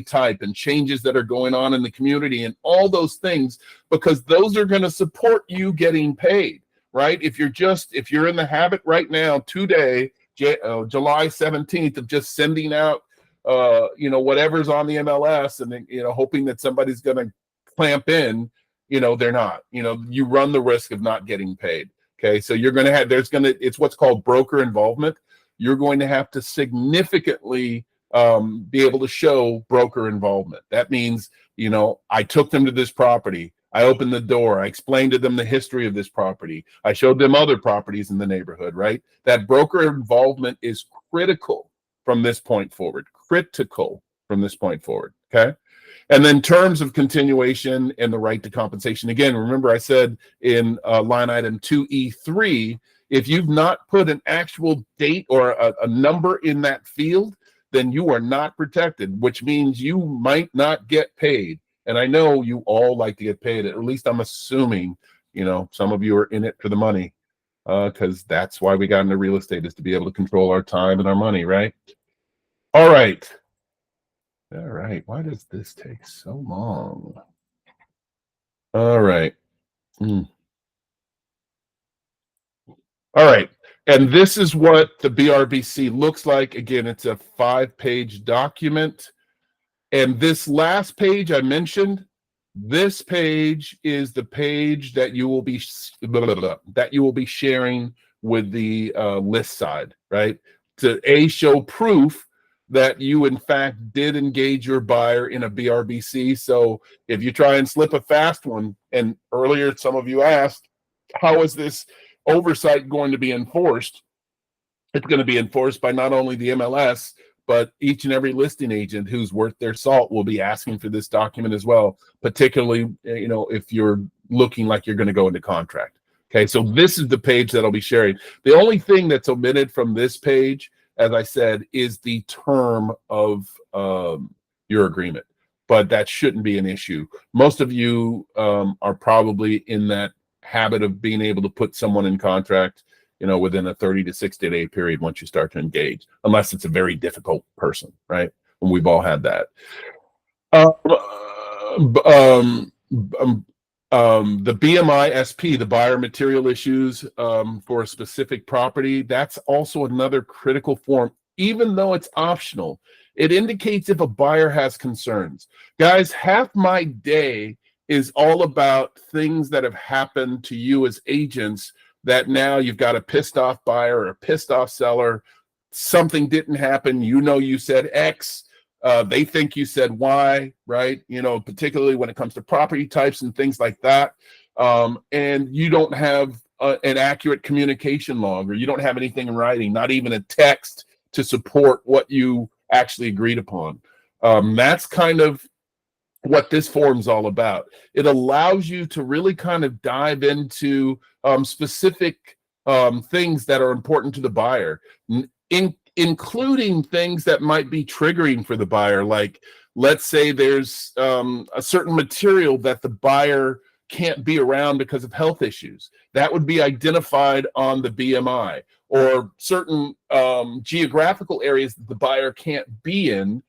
type and changes that are going on in the community and all those things, because those are going to support you getting paid, right? If you're in the habit right now, today, July 17th, of just sending out whatever's on the MLS and then, hoping that somebody's going to clamp in, they're not. You run the risk of not getting paid. Okay, so it's what's called broker involvement. You're going to have to significantly be able to show broker involvement. That means, I took them to this property. I opened the door. I explained to them the history of this property. I showed them other properties in the neighborhood, right? That broker involvement is critical from this point forward. Okay? And then terms of continuation and the right to compensation. Again, remember I said in line item 2E3, if you've not put an actual date or a number in that field, then you are not protected, which means you might not get paid. And I know you all like to get paid, at least I'm assuming, some of you are in it for the money, because that's why we got into real estate, is to be able to control our time and our money, right? All right. Why does this take so long? All right. All right. And this is what the BRBC looks like. Again, it's a 5-page document. And this last page I mentioned, this page is the page that you will be sharing with the list side, right? To show proof that you in fact did engage your buyer in a BRBC. So if you try and slip a fast one, and earlier some of you asked, how is this oversight going to be enforced? It's going to be enforced by not only the MLS, but each and every listing agent who's worth their salt will be asking for this document as well, particularly, if you're looking like you're going to go into contract. Okay, so this is the page that I'll be sharing. The only thing that's omitted from this page, as I said, is the term of your agreement, but that shouldn't be an issue. Most of you are probably in that habit of being able to put someone in contract, within a 30 to 60 day period once you start to engage, unless it's a very difficult person, right? And we've all had that. The BMI SP, the buyer material issues for a specific property, that's also another critical form. Even though it's optional, it indicates if a buyer has concerns. Guys, half my day is all about things that have happened to you as agents, that now you've got a pissed off buyer or a pissed off seller. Something didn't happen. You said X. They think you said Y, right? Particularly when it comes to property types and things like that. And you don't have an accurate communication log, or you don't have anything in writing, not even a text to support what you actually agreed upon. That's kind of what this form's all about. It allows you to really kind of dive into specific things that are important to the buyer, including things that might be triggering for the buyer. Like, let's say there's a certain material that the buyer can't be around because of health issues. That would be identified on the BMI, or certain geographical areas that the buyer can't be in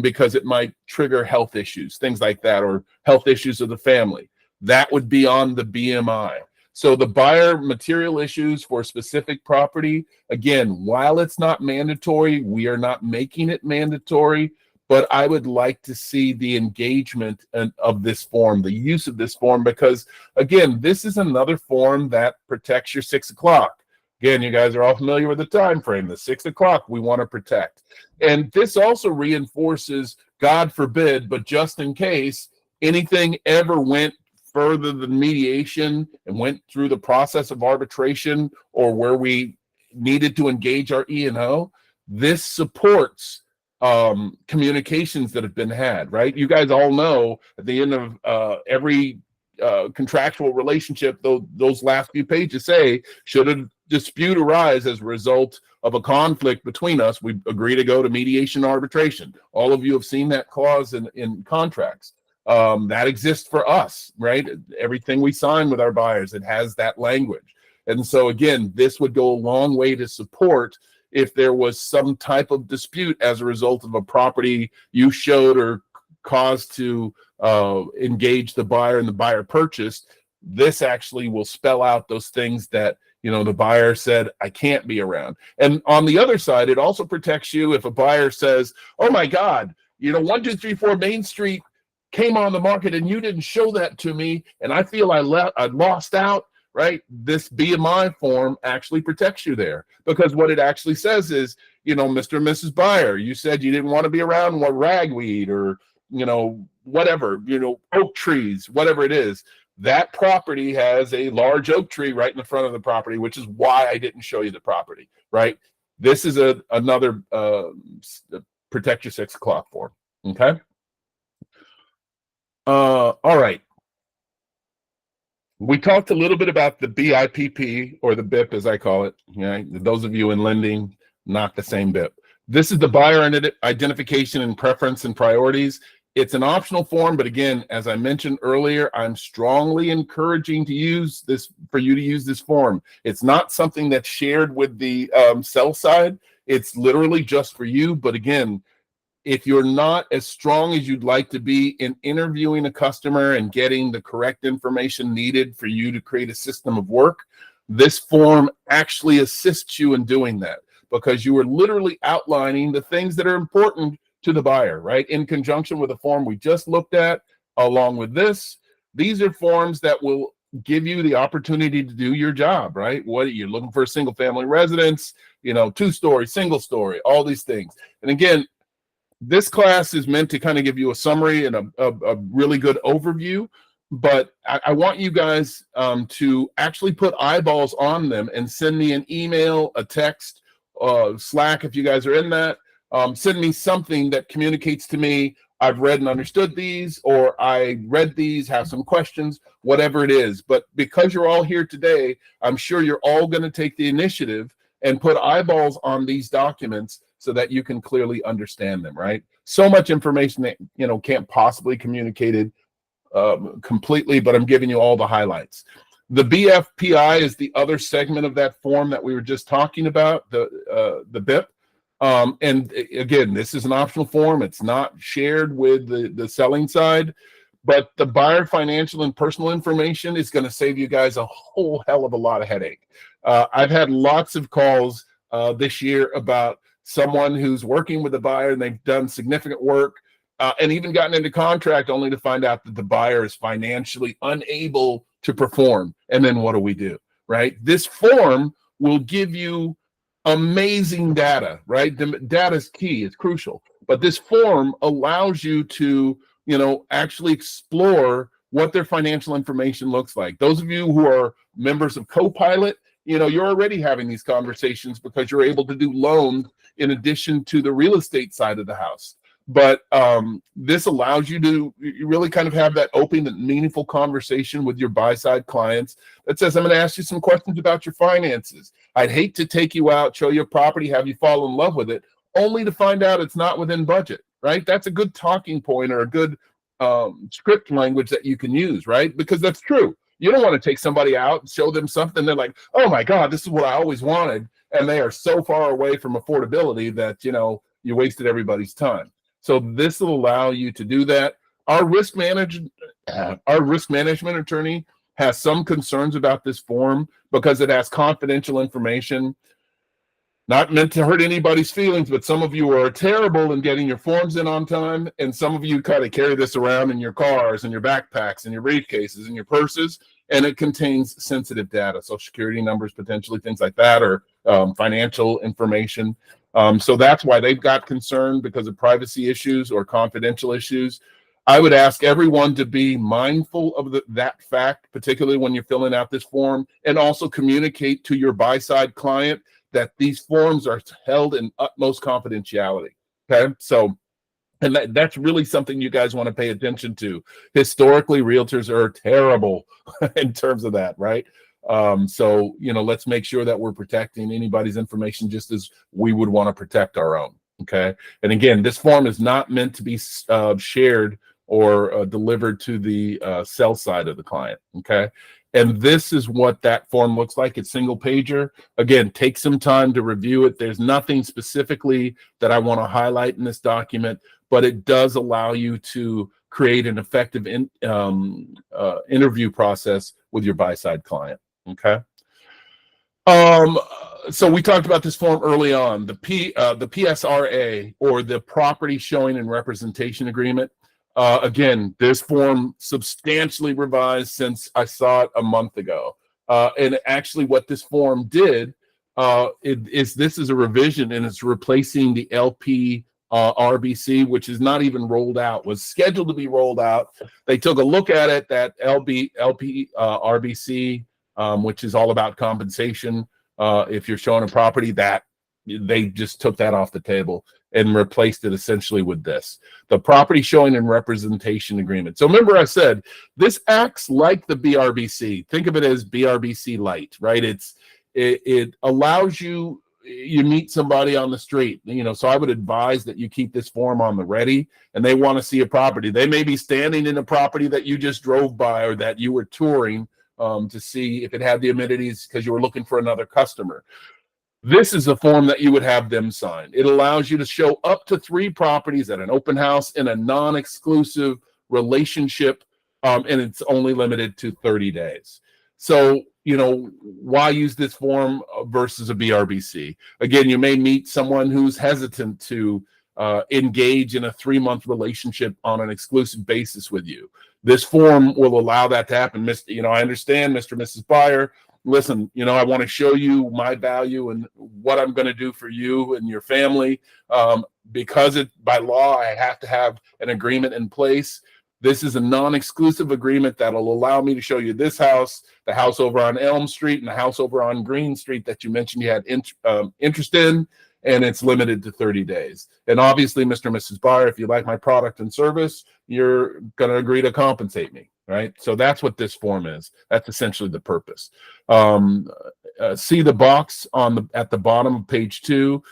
because it might trigger health issues, things like that, or health issues of the family. That would be on the BMI. So the buyer material issues for a specific property, again, while it's not mandatory, we are not making it mandatory, but I would like to see the engagement of this form, the use of this form, because, again, this is another form that protects your 6 o'clock. Again, you guys are all familiar with the time frame. The 6 o'clock we want to protect. And this also reinforces, God forbid, but just in case anything ever went further than mediation and went through the process of arbitration, or where we needed to engage our E&O, this supports communications that have been had, right? You guys all know at the end of every contractual relationship, those last few pages say, should a dispute arise as a result of a conflict between us, we agree to go to mediation arbitration. All of you have seen that clause in contracts. That exists for us, right? Everything we sign with our buyers, it has that language. And so again, this would go a long way to support if there was some type of dispute as a result of a property you showed or caused to engage the buyer and the buyer purchased. This actually will spell out those things that, you know, the buyer said, I can't be around. And on the other side, it also protects you if a buyer says, oh my God, you know, 1234 Main Street came on the market and you didn't show that to me, and I feel I lost out, right? This BMI form actually protects you there, because what it actually says is, you know, Mr. and Mrs. Buyer, you said you didn't want to be around what ragweed or, you know, whatever, you know, oak trees, whatever it is. That property has a large oak tree right in the front of the property, which is why I didn't show you the property, right? This is another protect your 6 o'clock form, okay? All right. We talked a little bit about the BIPP, or the BIP as I call it. Right? Those of you in lending, not the same BIP. This is the buyer identification and preference and priorities. It's an optional form, but again, as I mentioned earlier, I'm strongly encouraging to use this, for you to use this form. It's not something that's shared with the sell side. It's literally just for you. But again, if you're not as strong as you'd like to be in interviewing a customer and getting the correct information needed for you to create a system of work, this form actually assists you in doing that, because you are literally outlining the things that are important to the buyer, right? In conjunction with the form we just looked at, along with this, these are forms that will give you the opportunity to do your job, right? What you're looking for, a single family residence, you know, 2-story, single story, all these things. And again, this class is meant to kind of give you a summary and a really good overview, but I want you guys to actually put eyeballs on them and send me an email, a text, Slack if you guys are in that. Send me something that communicates to me, I've read and understood these, or I read these, have some questions, whatever it is. But because you're all here today, I'm sure you're all going to take the initiative and put eyeballs on these documents so that you can clearly understand them, right? So much information that, you know, can't possibly communicated completely, but I'm giving you all the highlights. The BFPI is the other segment of that form that we were just talking about, the BIP. And again, this is an optional form. It's not shared with the selling side, but the buyer financial and personal information is going to save you guys a whole hell of a lot of headache. I've had lots of calls this year about someone who's working with the buyer and they've done significant work and even gotten into contract only to find out that the buyer is financially unable to perform. And then what do we do, right? This form will give you amazing data, right? The data is key, it's crucial. But this form allows you to, you know, actually explore what their financial information looks like. Those of you who are members of Copilot, you know, you're already having these conversations because you're able to do loans in addition to the real estate side of the house. But this allows you to really kind of have that open and meaningful conversation with your buy-side clients that says, I'm going to ask you some questions about your finances. I'd hate to take you out, show you a property, have you fall in love with it, only to find out it's not within budget, right? That's a good talking point or a good script language that you can use, right? Because that's true. You don't want to take somebody out and show them something. They're like, oh my God, this is what I always wanted. And they are so far away from affordability that, you know, you wasted everybody's time. So this will allow you to do that. Our risk management attorney has some concerns about this form because it has confidential information. Not meant to hurt anybody's feelings, but some of you are terrible in getting your forms in on time, and some of you kind of carry this around in your cars and your backpacks and your briefcases and your purses, and it contains sensitive data, social security numbers, potentially things like that, or financial information. So that's why they've got concern, because of privacy issues or confidential issues. I would ask everyone to be mindful of that fact, particularly when you're filling out this form, and also communicate to your buy-side client that these forms are held in utmost confidentiality. Okay, so and that's really something you guys want to pay attention to. Historically, realtors are terrible in terms of that, right? So, let's make sure that we're protecting anybody's information just as we would want to protect our own. Okay. And again, this form is not meant to be shared or delivered to the sell side of the client. Okay. And this is what that form looks like. It's single pager. Again, take some time to review it. There's nothing specifically that I want to highlight in this document, but it does allow you to create an effective interview process with your buy-side client. Okay. So we talked about this form early on, the PSRA, or the Property Showing and Representation Agreement. Again, this form substantially revised since I saw it a month ago. And actually what this form did this is a revision, and it's replacing the LP RBC, which is not even rolled out, was scheduled to be rolled out. They took a look at it, that LP RBC, which is all about compensation. If you're showing a property, that they just took that off the table and replaced it essentially with this, the Property Showing and Representation Agreement. So remember I said, this acts like the BRBC. Think of it as BRBC light, right? It allows you meet somebody on the street, so I would advise that you keep this form on the ready, and they want to see a property. They may be standing in a property that you just drove by or that you were touring to see if it had the amenities because you were looking for another customer. This is a form that you would have them sign. It allows you to show up to 3 properties at an open house in a non-exclusive relationship, and it's only limited to 30 days. So, why use this form versus a BRBC? Again, you may meet someone who's hesitant to engage in a 3-month relationship on an exclusive basis with you. This form will allow that to happen. I understand, Mr. and Mrs. Buyer. Listen, I want to show you my value and what I'm going to do for you and your family. Because by law, I have to have an agreement in place. This is a non-exclusive agreement that will allow me to show you this house, the house over on Elm Street, and the house over on Green Street that you mentioned you had interest in, and it's limited to 30 days. And obviously, Mr. and Mrs. Buyer, if you like my product and service, you're going to agree to compensate me, right? So that's what this form is. That's essentially the purpose. See the box at the bottom of page 2,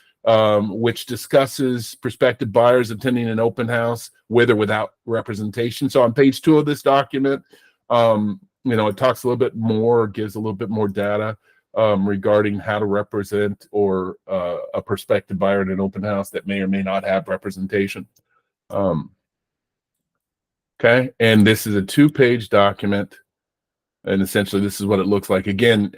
which discusses prospective buyers attending an open house with or without representation. So on page 2 of this document, it talks a little bit more, gives a little bit more data regarding how to represent or a prospective buyer in an open house that may or may not have representation. Okay, and this is a 2-page document, and essentially this is what it looks like. Again,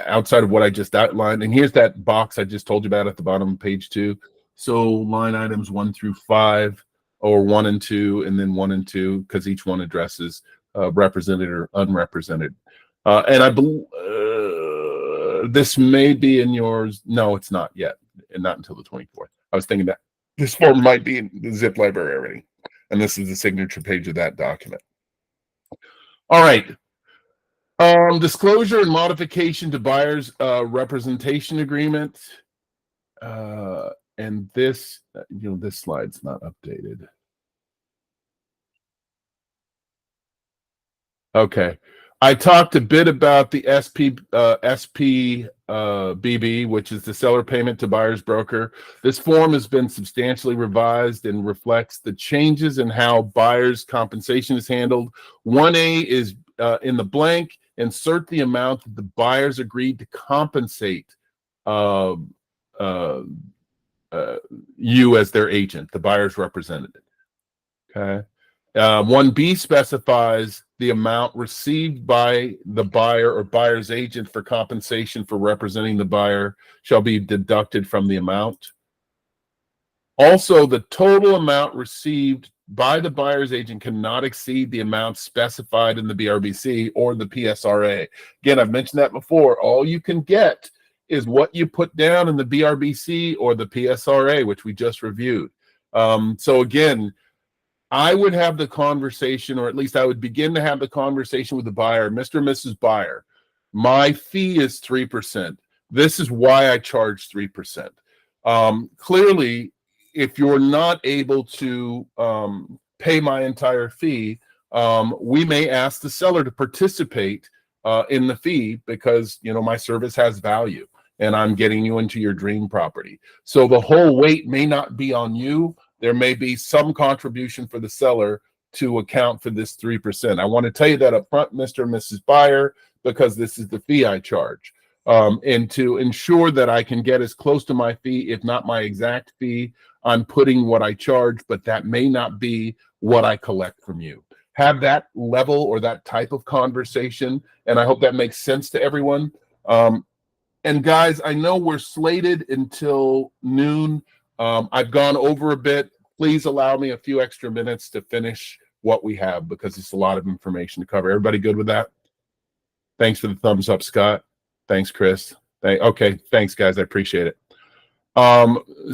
outside of what I just outlined, and here's that box I just told you about at the bottom of page 2. So line items 1 through 5, or 1 and 2, and then 1 and 2, because each one addresses represented or unrepresented. And I believe this may be in yours. No, it's not yet, and not until the 24th. I was thinking that this form might be in the zip library already, and this is the signature page of that document. All right. Disclosure and modification to buyer's representation agreement. And this, this slide's not updated. Okay. I talked a bit about the SPBB, which is the seller payment to buyer's broker. This form has been substantially revised and reflects the changes in how buyer's compensation is handled. 1A is in the blank, insert the amount that the buyers agreed to compensate you as their agent, the buyer's representative. Okay. 1B specifies the amount received by the buyer or buyer's agent for compensation for representing the buyer shall be deducted from the amount. Also, the total amount received by the buyer's agent cannot exceed the amount specified in the BRBC or the PSRA. Again, I've mentioned that before. All you can get is what you put down in the BRBC or the PSRA, which we just reviewed. So again, I would have the conversation, or at least I would begin to have the conversation with the buyer. Mr. and Mrs. Buyer, my fee is 3%. This is why I charge 3%. Clearly, if you're not able to pay my entire fee, we may ask the seller to participate in the fee because, you know, my service has value and I'm getting you into your dream property. So the whole weight may not be on you. There may be some contribution for the seller to account for this 3%. I want to tell you that up front, Mr. and Mrs. Buyer, because this is the fee I charge. And to ensure that I can get as close to my fee, if not my exact fee, I'm putting what I charge, but that may not be what I collect from you. Have that level or that type of conversation, and I hope that makes sense to everyone. And guys, I know we're slated until noon. I've gone over a bit. Please allow me a few extra minutes to finish what we have because it's a lot of information to cover. Everybody good with that? Thanks for the thumbs up, Scott. Thanks, Chris. Okay, thanks, guys. I appreciate it.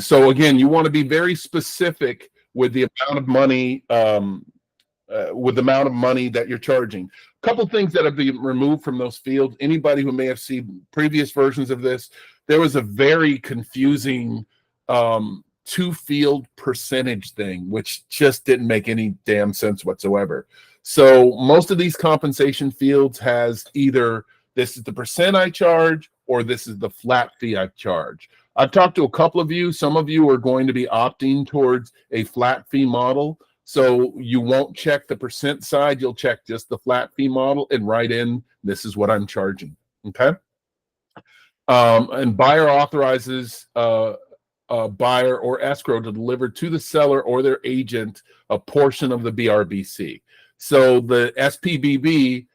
So again, you want to be very specific with the amount of money, that you're charging. A couple things that have been removed from those fields. Anybody who may have seen previous versions of this, there was a very confusing two-field percentage thing, which just didn't make any damn sense whatsoever. So most of these compensation fields has either this is the percent I charge or this is the flat fee I charge. I've talked to a couple of you. Some of you are going to be opting towards a flat fee model. So you won't check the percent side. You'll check just the flat fee model and write in, this is what I'm charging. Okay. And buyer authorizes buyer or escrow to deliver to the seller or their agent a portion of the BRBC. So the SPBB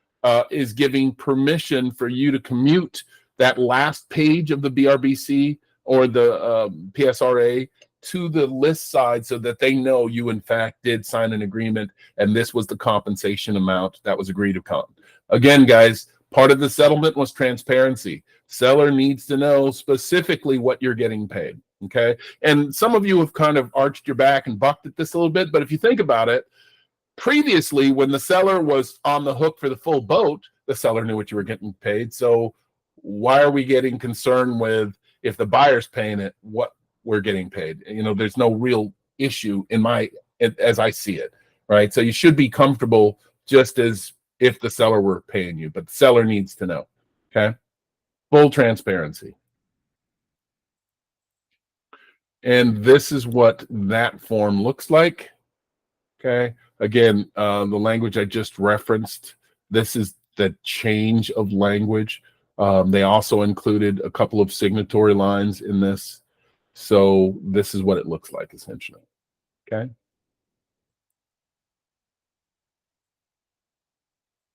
is giving permission for you to commute that last page of the BRBC or the PSRA to the list side so that they know you in fact did sign an agreement and this was the compensation amount that was agreed upon. Again, guys, part of the settlement was transparency. Seller needs to know specifically what you're getting paid. Okay. And some of you have kind of arched your back and bucked at this a little bit, but if you think about it, previously when the seller was on the hook for the full boat, the seller knew what you were getting paid. So why are we getting concerned with if the buyer's paying it, what we're getting paid? You know, there's no real issue as I see it, right? So you should be comfortable just as if the seller were paying you, but the seller needs to know. Okay. Full transparency. And this is what that form looks like. Okay. Again, the language I just referenced, this is the change of language. They also included a couple of signatory lines in this. So this is what it looks like essentially. Okay.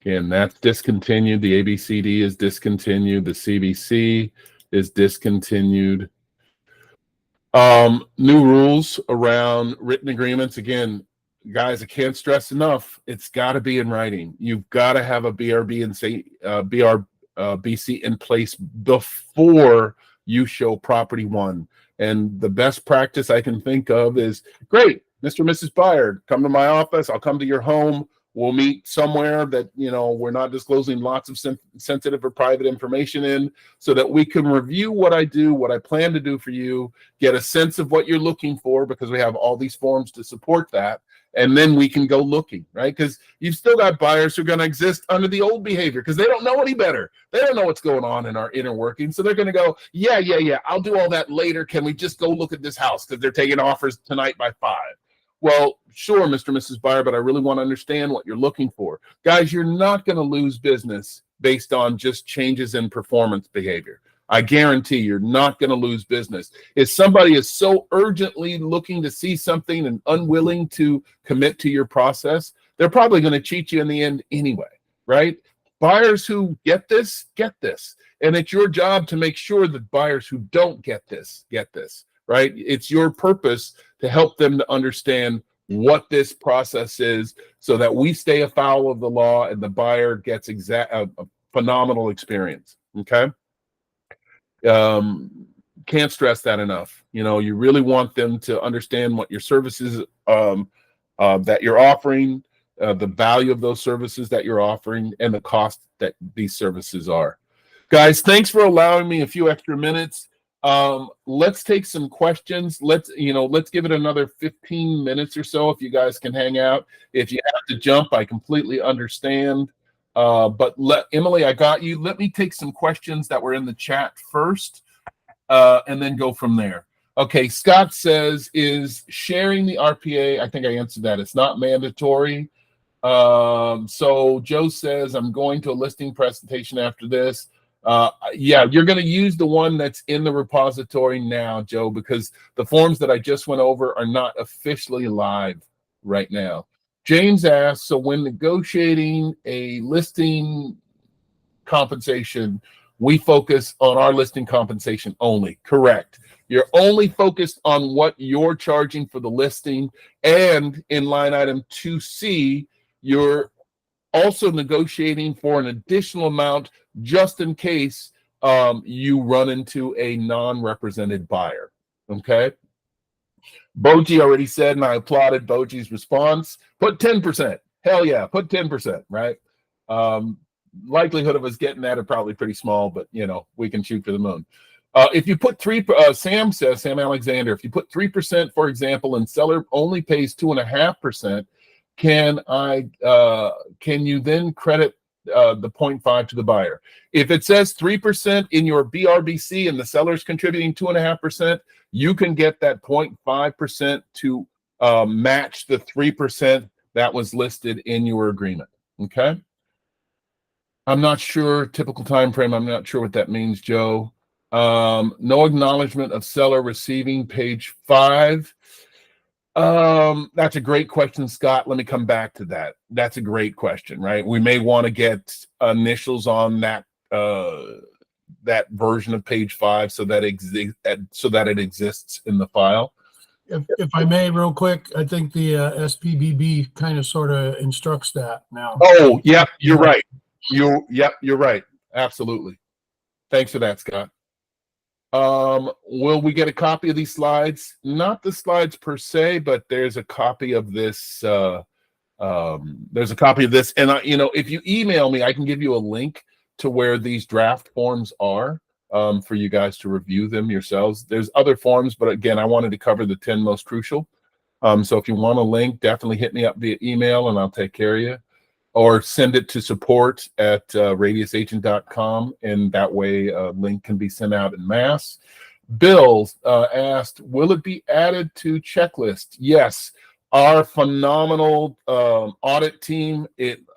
Again, that's discontinued. The ABCD is discontinued. The CBC is discontinued. New rules around written agreements. Again, guys, I can't stress enough. It's got to be in writing. You've got to have a BRBC in place before you show property one. And the best practice I can think of is, great, Mr. and Mrs. Buyer, come to my office. I'll come to your home. We'll meet somewhere that, you know, we're not disclosing lots of sensitive or private information in, so that we can review what I do, what I plan to do for you, get a sense of what you're looking for, because we have all these forms to support that. And then we can go looking, right? Because you've still got buyers who are going to exist under the old behavior because they don't know any better. They don't know what's going on in our inner working. So they're going to go, yeah, I'll do all that later. Can we just go look at this house because they're taking offers tonight by 5? Well, sure, Mr. and Mrs. Buyer, but I really want to understand what you're looking for. Guys, you're not going to lose business based on just changes in performance behavior. I guarantee you're not going to lose business. If somebody is so urgently looking to see something and unwilling to commit to your process, they're probably going to cheat you in the end anyway, right? Buyers who get this, get this. And it's your job to make sure that buyers who don't get this, right? It's your purpose to help them to understand what this process is so that we stay afoul of the law and the buyer gets a phenomenal experience, okay? Can't stress that enough. You know, you really want them to understand what your services that you're offering, the value of those services that you're offering, and the cost that these services are. Guys, thanks for allowing me a few extra minutes. Let's take some questions. Let's give it another 15 minutes or so if you guys can hang out. If you have to jump, I completely understand. But Emily, I got you. Let me take some questions that were in the chat first, and then go from there. Okay, Scott says, is sharing the RPA? I think I answered that. It's not mandatory. So Joe says, I'm going to a listing presentation after this. Yeah, you're going to use the one that's in the repository now, Joe, because the forms that I just went over are not officially live right now. James asks, so when negotiating a listing compensation, we focus on our listing compensation only. Correct. You're only focused on what you're charging for the listing, and in line item 2C, you're also negotiating for an additional amount just in case you run into a non-represented buyer. Okay. Boji already said, and I applauded Boji's response, put 10%. Hell yeah, put 10%, right? Likelihood of us getting that are probably pretty small, but we can shoot for the moon. If you put Sam Alexander, if you put 3%, for example, and seller only pays 2.5%, can you then credit the 0.5 to the buyer? If it says 3% in your BRBC and the seller's contributing 2.5%, you can get that 0.5% to match the 3% that was listed in your agreement. Okay. I'm not sure typical time frame. I'm not sure what that means, Joe. No acknowledgement of seller receiving, page 5. That's a great question, Scott. Let me come back to that. That's a great question, right? We may want to get initials on that that version of page 5 so that it exists in the file. If I may, real quick, I think the SPBB kind of sort of instructs that now. Oh, yeah, you're right. You're right. Absolutely. Thanks for that, Scott. Will we get a copy of these slides? Not the slides per se, but there's a copy of this. There's a copy of this, and if you email me, I can give you a link to where these draft forms are for you guys to review them yourselves. There's other forms, but again, I wanted to cover the 10 most crucial. So if you want a link, definitely hit me up via email, and I'll take care of you. Or send it to support@radiusagent.com, and that way a link can be sent out in mass. Bill asked, will it be added to checklist? Yes. Our phenomenal audit team,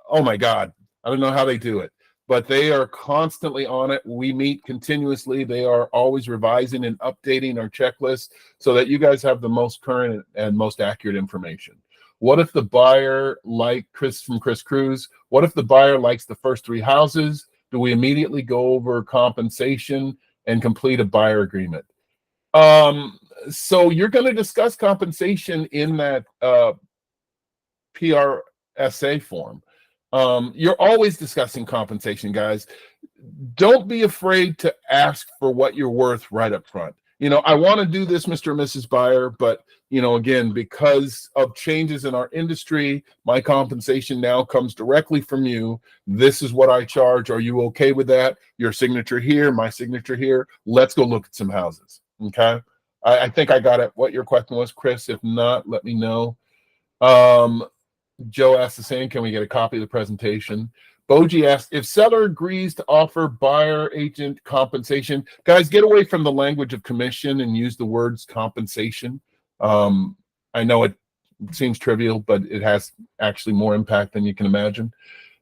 oh my God, I don't know how they do it, but they are constantly on it. We meet continuously. They are always revising and updating our checklist so that you guys have the most current and most accurate information. What if the buyer, like Chris Cruz, what if the buyer likes the first 3 houses? Do we immediately go over compensation and complete a buyer agreement? So you're going to discuss compensation in that PRSA form. You're always discussing compensation, guys. Don't be afraid to ask for what you're worth right up front. I want to do this, Mr. and Mrs. Buyer, but again, because of changes in our industry, my compensation now comes directly from you. This is what I charge. Are you okay with that? Your signature here, my signature here. Let's go look at some houses. Okay. I think I got it. What your question was, Chris. If not, let me know. Joe asked the same. Can we get a copy of the presentation? Boji asked, if seller agrees to offer buyer agent compensation, guys, get away from the language of commission and use the words compensation. I know it seems trivial, but it has actually more impact than you can imagine.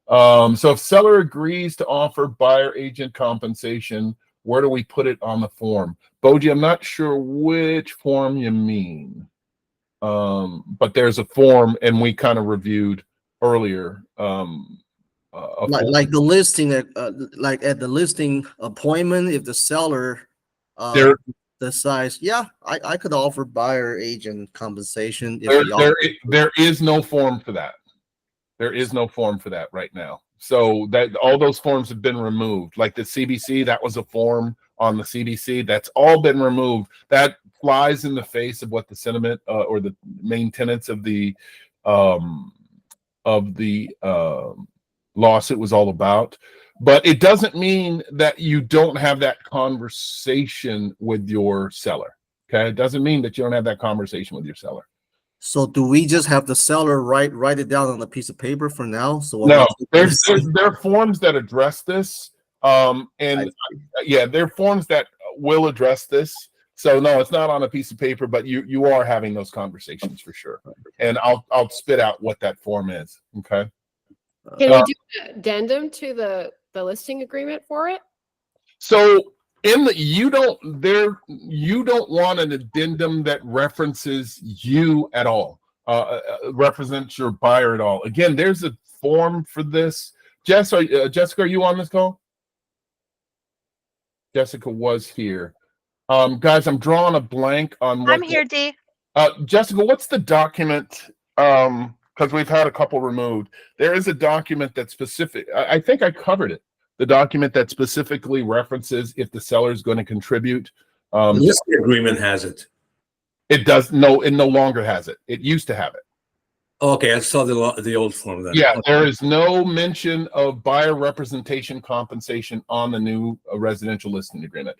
So if seller agrees to offer buyer agent compensation, where do we put it on the form? Boji, I'm not sure which form you mean, but there's a form, and we kind of reviewed earlier. Like the listing, like at the listing appointment, if the seller decides, yeah, I could offer buyer agent compensation. There is no form for that. There is no form for that right now. So that all those forms have been removed. Like the CBC, that was a form on the CBC. That's all been removed. That flies in the face of what the sentiment or the main tenets of the of the lawsuit was all about. But it doesn't mean that you don't have that conversation with your seller. Okay, it doesn't mean that you don't have that conversation with your seller. So do we just have the seller write it down on a piece of paper for now? So when No, we- there are forms that address this. And yeah, there are forms that will address this. So no, it's not on a piece of paper, but you are having those conversations for sure. And I'll spit out what that form is. Okay. Can we do an addendum to the listing agreement for it? So in the you don't want an addendum that references you at all, represents your buyer at all. Again, there's a form for this. Jessica, are you on this call? Jessica was here. Guys, I'm drawing a blank on what I'm here, D. Jessica, what's the document? Because we've had a couple removed. There is a document that's specific. I think I covered it. The document that specifically references if the seller is going to contribute. The listing agreement has it. It does. No, it no longer has it. It used to have it. Okay, I saw the old form then. Yeah, Okay. there is no mention of buyer representation compensation on the new residential listing agreement.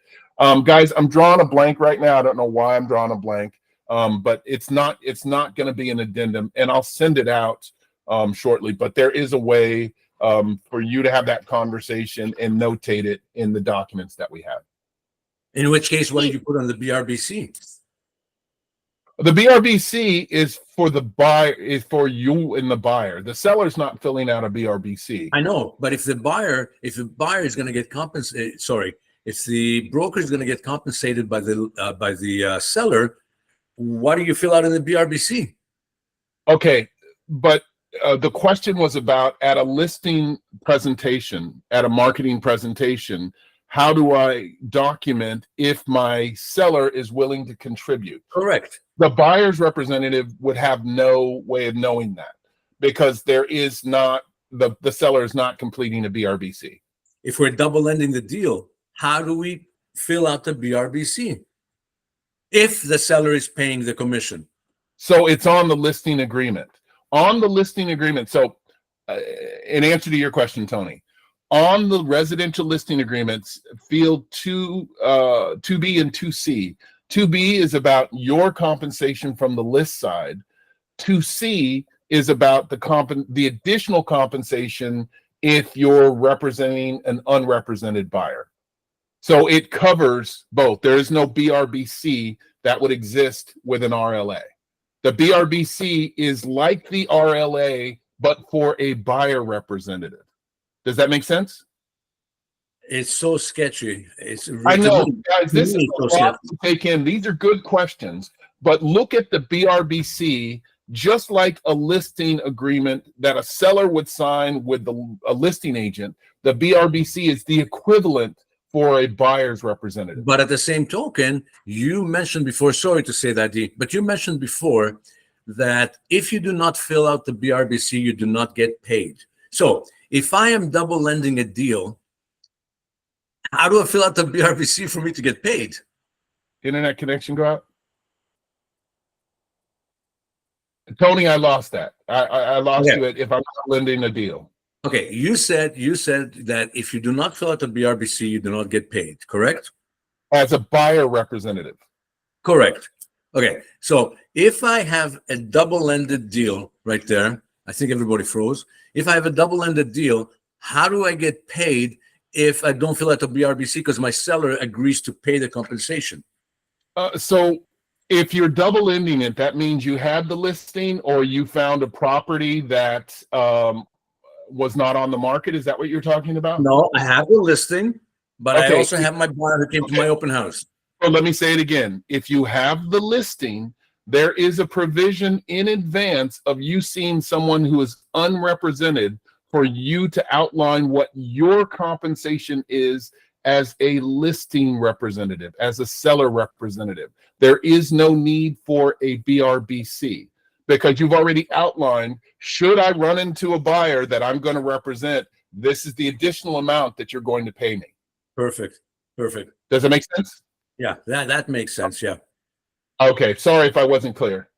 Guys, I'm drawing a blank right now. I don't know why I'm drawing a blank, but it's not going to be an addendum, and I'll send it out shortly. But there is a way for you to have that conversation and notate it in the documents that we have. In which case, what did you put on the BRBC? The BRBC is for the buyer, is for you and the buyer. The seller's not filling out a BRBC. I know, but if the buyer is going to get compensated, if the broker is going to get compensated by the seller, what do you fill out in the BRBC? Okay, but the question was about at a listing presentation, at a marketing presentation, how do I document if my seller is willing to contribute? Correct. The buyer's representative would have no way of knowing that because there is not the seller is not completing a BRBC. If we're double ending the deal, how do we fill out the BRBC if the seller is paying the commission? So it's on the listing agreement. On the listing agreement. So in answer to your question, Tony, on the residential listing agreements, field 2B and 2C. 2B is about your compensation from the list side. 2C is about the additional compensation if you're representing an unrepresented buyer. So it covers both. There is no BRBC that would exist with an RLA. The BRBC is like the RLA, but for a buyer representative. Does that make sense? It's so sketchy. I know, guys, this is a lot to take in. These are good questions, but look at the BRBC just like a listing agreement that a seller would sign with a listing agent. The BRBC is the equivalent for a buyer's representative. But at the same token, you mentioned before, sorry to say that, D, but you mentioned before that if you do not fill out the BRBC, you do not get paid. So if I am double lending a deal, how do I fill out the BRBC for me to get paid? Internet connection go out? Tony, I lost that. I lost you if I'm not lending a deal. Okay, you said that if you do not fill out the BRBC, you do not get paid, correct? As a buyer representative. Correct. Okay, so if I have a double-ended deal right there, I think everybody froze. If I have a double-ended deal, how do I get paid if I don't fill out the BRBC because my seller agrees to pay the compensation? So if you're double ending it, that means you had the listing or you found a property that was not on the market. Is that what you're talking about? No, I have the listing, but Okay. I also have my buyer who came to my open house. So let me say it again. If you have the listing, there is a provision in advance of you seeing someone who is unrepresented for you to outline what your compensation is as a listing representative, as a seller representative. There is no need for a BRBC because you've already outlined, should I run into a buyer that I'm going to represent, this is the additional amount that you're going to pay me. Perfect. Perfect. Does that make sense? Yeah, that makes sense. Yeah. Okay, sorry if I wasn't clear.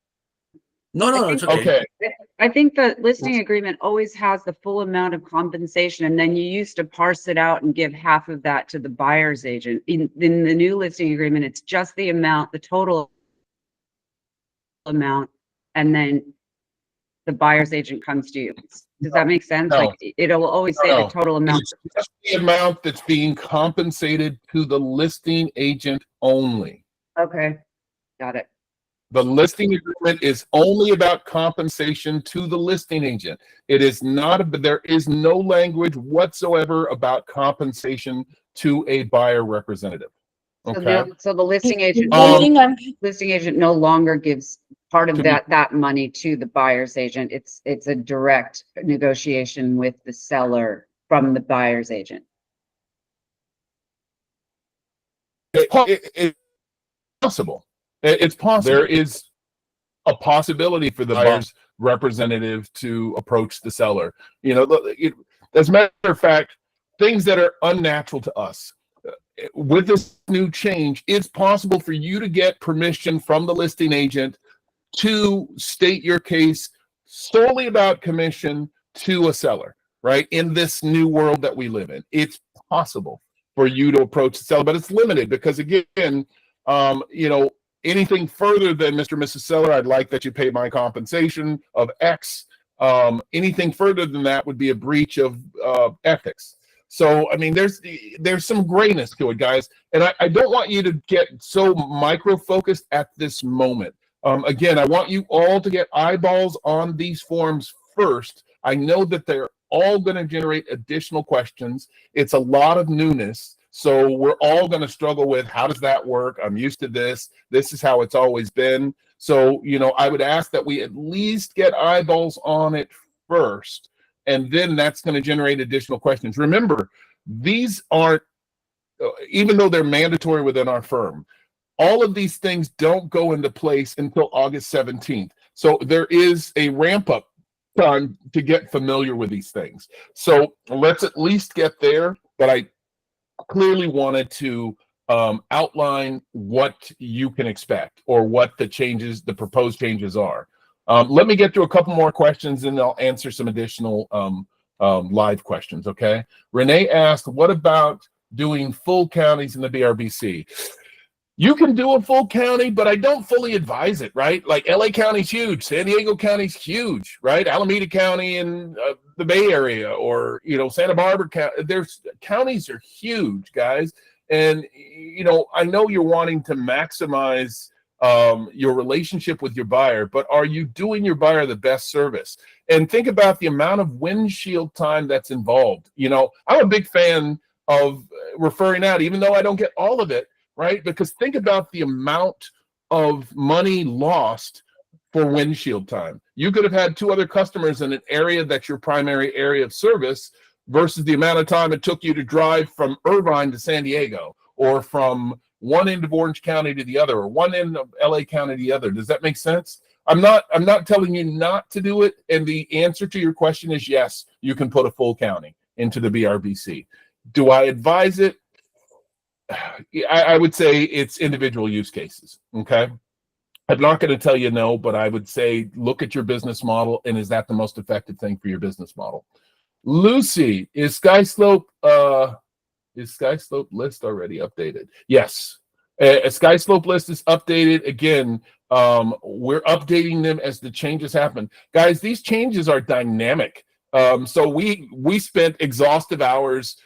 No, it's okay. Okay. I think the listing agreement always has the full amount of compensation, and then you used to parse it out and give half of that to the buyer's agent. In the new listing agreement, it's just the amount, the total amount, and then the buyer's agent comes to you. Does that make sense? No. Like it'll always say No. the total amount. It's just the amount that's being compensated to the listing agent only. Okay, got it. The listing agreement is only about compensation to the listing agent. It is not, there is no language whatsoever about compensation to a buyer representative. So Okay. so the listing agent, listing agent no longer gives part of To that money to the buyer's agent. It's a direct negotiation with the seller from the buyer's agent. It's possible. It's possible. There is a possibility for the buyer's representative to approach the seller. You know, as a matter of fact, things that are unnatural to us. With this new change, it's possible for you to get permission from the listing agent to state your case solely about commission to a seller, right? In this new world that we live in, it's possible for you to approach the seller, but it's limited because, again, you know, anything further than Mr. and Mrs. Seller, I'd like that you pay my compensation of X. Anything further than that would be a breach of ethics. So, I mean, there's some grayness to it, guys. And I don't want you to get so micro-focused at this moment. Again, I want you all to get eyeballs on these forms first. I know that they're all going to generate additional questions. It's a lot of newness. So we're all going to struggle with, how does that work? I'm used to this. This is how it's always been. So, you know, I would ask that we at least get eyeballs on it first. And then that's going to generate additional questions. Remember, these aren't, even though they're mandatory within our firm, all of these things don't go into place until August 17th. So there is a ramp up time to get familiar with these things. So let's at least get there. But I clearly wanted to outline what you can expect or what the changes, the proposed changes are. Let me get through a couple more questions and I'll answer some additional live questions, okay? Renee asked, what about doing full counties in the BRBC? You can do a full county, but I don't fully advise it, right? Like LA County's huge, San Diego County's huge, right? Alameda County in the Bay Area, or, you know, Santa Barbara County. There's counties are huge, guys. And, you know, I know you're wanting to maximize your relationship with your buyer, but are you doing your buyer the best service? And think about the amount of windshield time that's involved. You know, I'm a big fan of referring out, even though I don't get all of it, right? Because think about the amount of money lost for windshield time. You could have had 2 other customers in an area that's your primary area of service versus the amount of time it took you to drive from Irvine to San Diego, or from one end of Orange County to the other, or one end of LA County to the other. Does that make sense? I'm not telling you not to do it. And the answer to your question is yes, you can put a full county into the BRBC. Do I advise it? I would say it's individual use cases, okay? I'm not going to tell you no, but I would say look at your business model, and is that the most effective thing for your business model? Lucy, is SkySlope list already updated? Yes. A SkySlope list is updated. Again, we're updating them as the changes happen. Guys, these changes are dynamic. So we spent exhaustive hours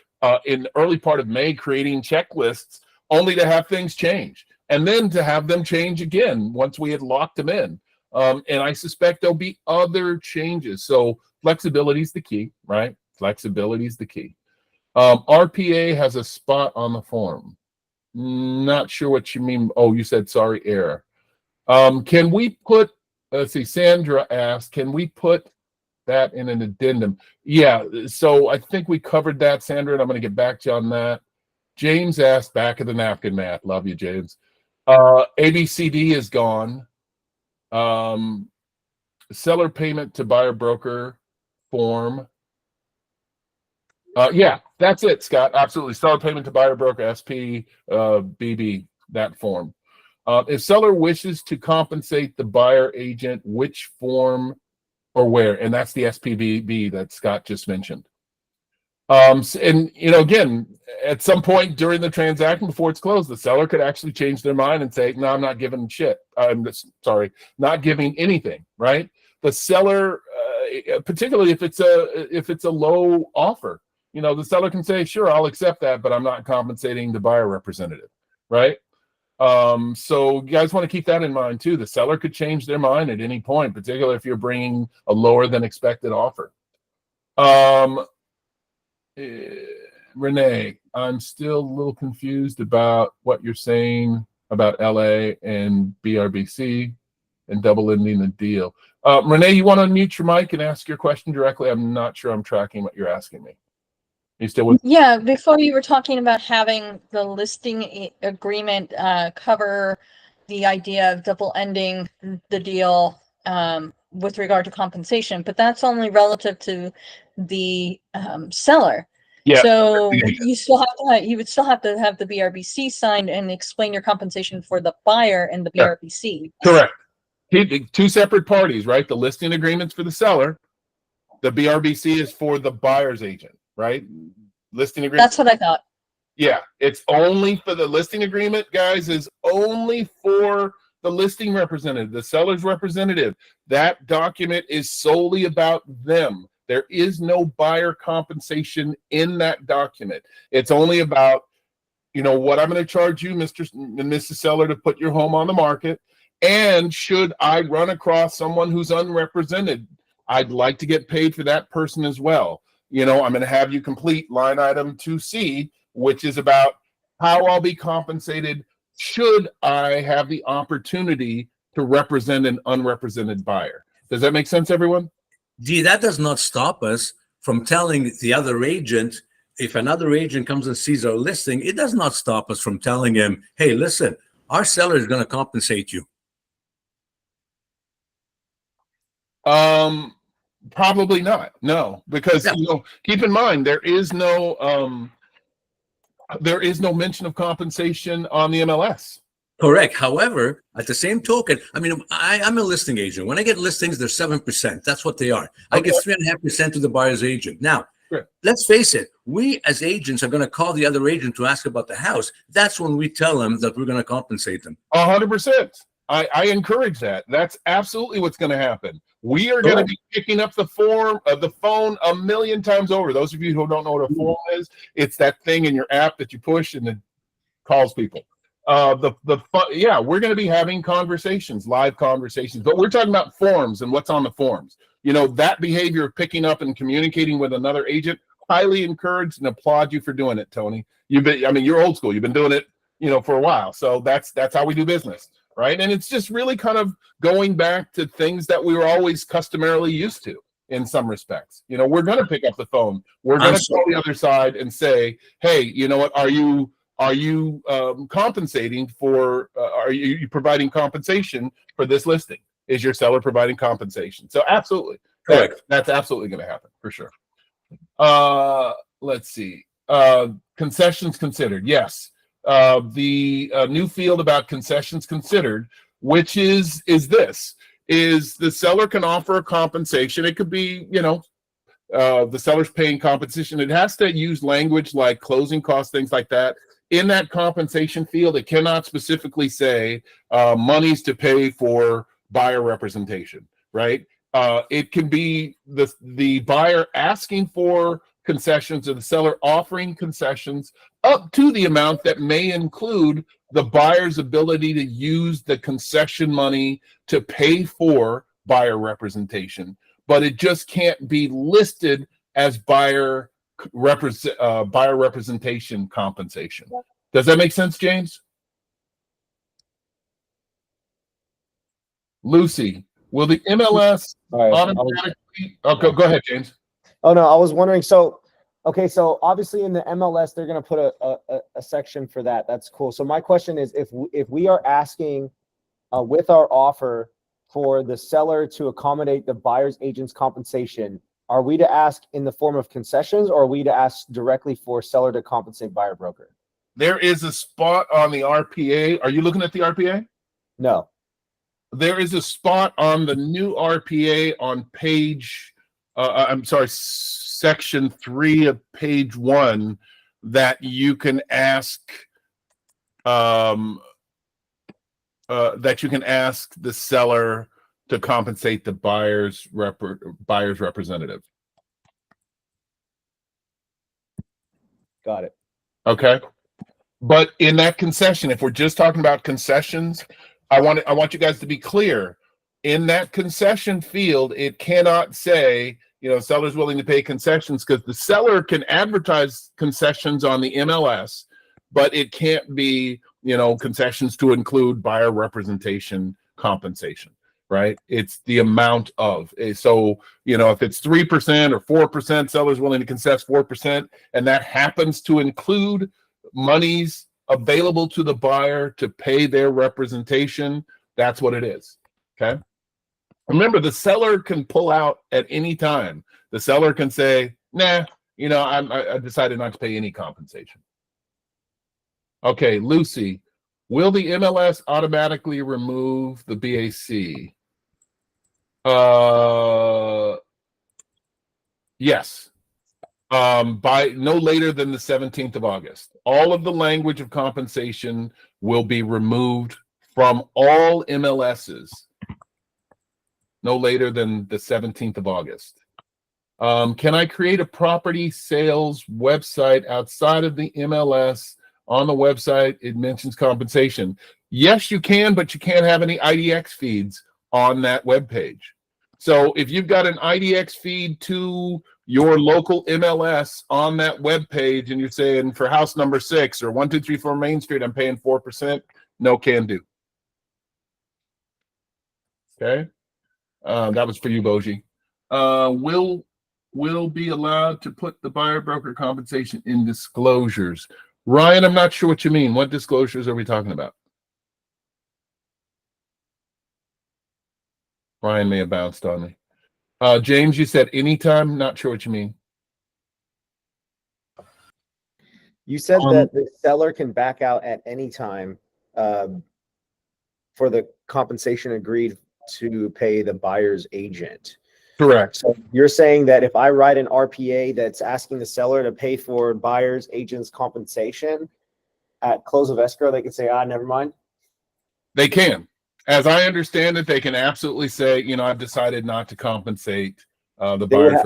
in the early part of May creating checklists, only to have things change, and then to have them change again once we had locked them in. And I suspect there'll be other changes. So flexibility is the key, right? Flexibility is the key. RPA has a spot on the form. Not sure what you mean. Oh, you said sorry, error. Can we put, let's see, Sandra asked, can we put that in an addendum? Yeah, so I think we covered that, Sandra, and I'm going to get back to you on that. James asked, back of the napkin math. Love you, James. ABCD is gone. Seller payment to buyer broker form. Yeah, that's it, Scott. Absolutely. Seller payment to buyer broker, SP, BB, that form. If seller wishes to compensate the buyer agent, which form or where, and that's the SPBB that Scott just mentioned. And again, at some point during the transaction before it's closed, the seller could actually change their mind and say, "No, I'm not giving shit. Not giving anything." Right? The seller, particularly if it's a low offer, the seller can say, "Sure, I'll accept that, but I'm not compensating the buyer representative." Right? So you guys want to keep that in mind too. The seller could change their mind at any point, particularly if you're bringing a lower than expected offer. Renee, I'm still a little confused about what you're saying about LA and BRBC and double ending the deal. Renee, you want to unmute your mic and ask your question directly? I'm not sure I'm tracking what you're asking me. You still with? Yeah, before you were talking about having the listing agreement cover the idea of double ending the deal with regard to compensation, but that's only relative to the seller. Yeah. So you would still have to have the BRBC signed and explain your compensation for the buyer and the BRBC. Correct. Two separate parties, right? The listing agreement's for the seller. The BRBC is for the buyer's agent, right? Listing agreement. That's what I thought. Yeah, it's only for the listing agreement, guys, is only for the listing representative, the seller's representative. That document is solely about them. There is no buyer compensation in that document. It's only about, what I'm going to charge you, Mr. and Mrs. Seller, to put your home on the market. And should I run across someone who's unrepresented, I'd like to get paid for that person as well. I'm going to have you complete line item 2C, which is about how I'll be compensated should I have the opportunity to represent an unrepresented buyer. Does that make sense, everyone? Gee, that does not stop us from telling the other agent, if another agent comes and sees our listing, it does not stop us from telling him, "Hey, listen, our seller is going to compensate you." Probably not. No, because keep in mind there is no mention of compensation on the MLS. Correct. However, at the same token, I'm a listing agent. When I get listings, they're 7%. That's what they are. I get 3.5% to the buyer's agent. Now, let's face it. We as agents are going to call the other agent to ask about the house. That's when we tell them that we're going to compensate them. 100%. I encourage that. That's absolutely what's going to happen. We are going to be picking up the phone a million times over. Those of you who don't know what a phone is, it's that thing in your app that you push and it calls people. We're going to be having conversations, live conversations, but we're talking about forms and what's on the forms. That behavior of picking up and communicating with another agent, highly encouraged and applaud you for doing it, Tony. You're old school. You've been doing it, for a while. So that's how we do business. Right. And it's just really kind of going back to things that we were always customarily used to in some respects. We're going to pick up the phone. We're going to call the other side and say, "Hey, you know what? Are you compensating for, are you providing compensation for this listing? Is your seller providing compensation?" So absolutely. Correct. That's absolutely going to happen for sure. Let's see. Concessions considered. Yes. The new field about concessions considered, which is the seller can offer a compensation. It could be, the seller's paying compensation. It has to use language like closing costs, things like that. In that compensation field, it cannot specifically say monies to pay for buyer representation, right? It can be the buyer asking for concessions or the seller offering concessions up to the amount that may include the buyer's ability to use the concession money to pay for buyer representation. But it just can't be listed as buyer representation compensation. Does that make sense, James? Lucy, will the MLS automatically... go ahead, James. Oh, no, I was wondering. So obviously in the MLS, they're going to put a section for that. That's cool. So my question is, if we are asking with our offer for the seller to accommodate the buyer's agent's compensation, are we to ask in the form of concessions, or are we to ask directly for seller to compensate buyer broker? There is a spot on the RPA. Are you looking at the RPA? No. there is a spot on the new RPA on page, section 3 of page 1 that you can ask, the seller to compensate the buyer's representative. Got it. Okay. But in that concession, if we're just talking about concessions, I want you guys to be clear. In that concession field, it cannot say, seller's willing to pay concessions, because the seller can advertise concessions on the MLS, but it can't be, concessions to include buyer representation compensation, right? It's the amount of. So, if it's 3% or 4%, seller's willing to concess 4%, and that happens to include monies available to the buyer to pay their representation, that's what it is. Okay. Remember, the seller can pull out at any time. The seller can say, nah, I decided not to pay any compensation. Okay, Lucy, will the MLS automatically remove the BAC? Yes. By no later than the 17th of August. All of the language of compensation will be removed from all MLSs no later than the 17th of August. Can I create a property sales website outside of the MLS? On the website, it mentions compensation. Yes, you can, but you can't have any IDX feeds on that web page. So if you've got an IDX feed to your local MLS on that web page, and you're saying for house number 6 or 1234 Main Street, I'm paying 4%, no can do. Okay, that was for you, Boji. Will be allowed to put the buyer broker compensation in disclosures. Ryan, I'm not sure what you mean. What disclosures are we talking about? Ryan may have bounced on me. James, you said anytime. Not sure what you mean. You said that the seller can back out at any time for the compensation agreed to pay the buyer's agent. Correct. So you're saying that if I write an RPA that's asking the seller to pay for buyer's agent's compensation at close of escrow, they can say, never mind? They can. As I understand it, they can absolutely say, I've decided not to compensate the buyer's.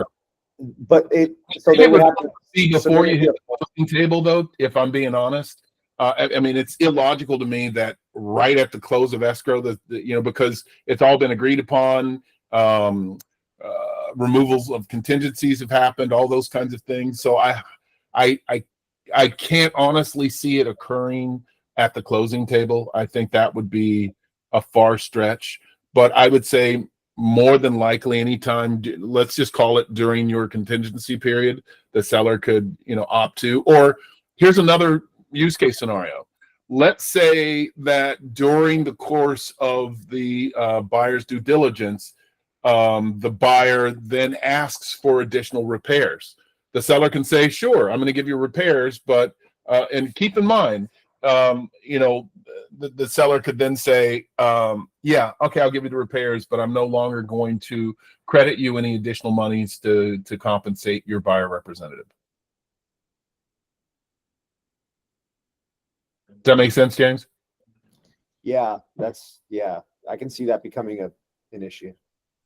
But so they would have to see before you hit the closing table, though, if I'm being honest. I mean, it's illogical to me that right at the close of escrow, because it's all been agreed upon. Removals of contingencies have happened, all those kinds of things. So I can't honestly see it occurring at the closing table. I think that would be a far stretch, but I would say more than likely anytime, let's just call it during your contingency period, the seller could, opt to. Or here's another use case scenario. Let's say that during the course of the buyer's due diligence, the buyer then asks for additional repairs. The seller can say, sure, I'm going to give you repairs, but and keep in mind, the seller could then say, yeah, okay, I'll give you the repairs, but I'm no longer going to credit you any additional monies to compensate your buyer representative. Does that make sense, James? Yeah, I can see that becoming an issue.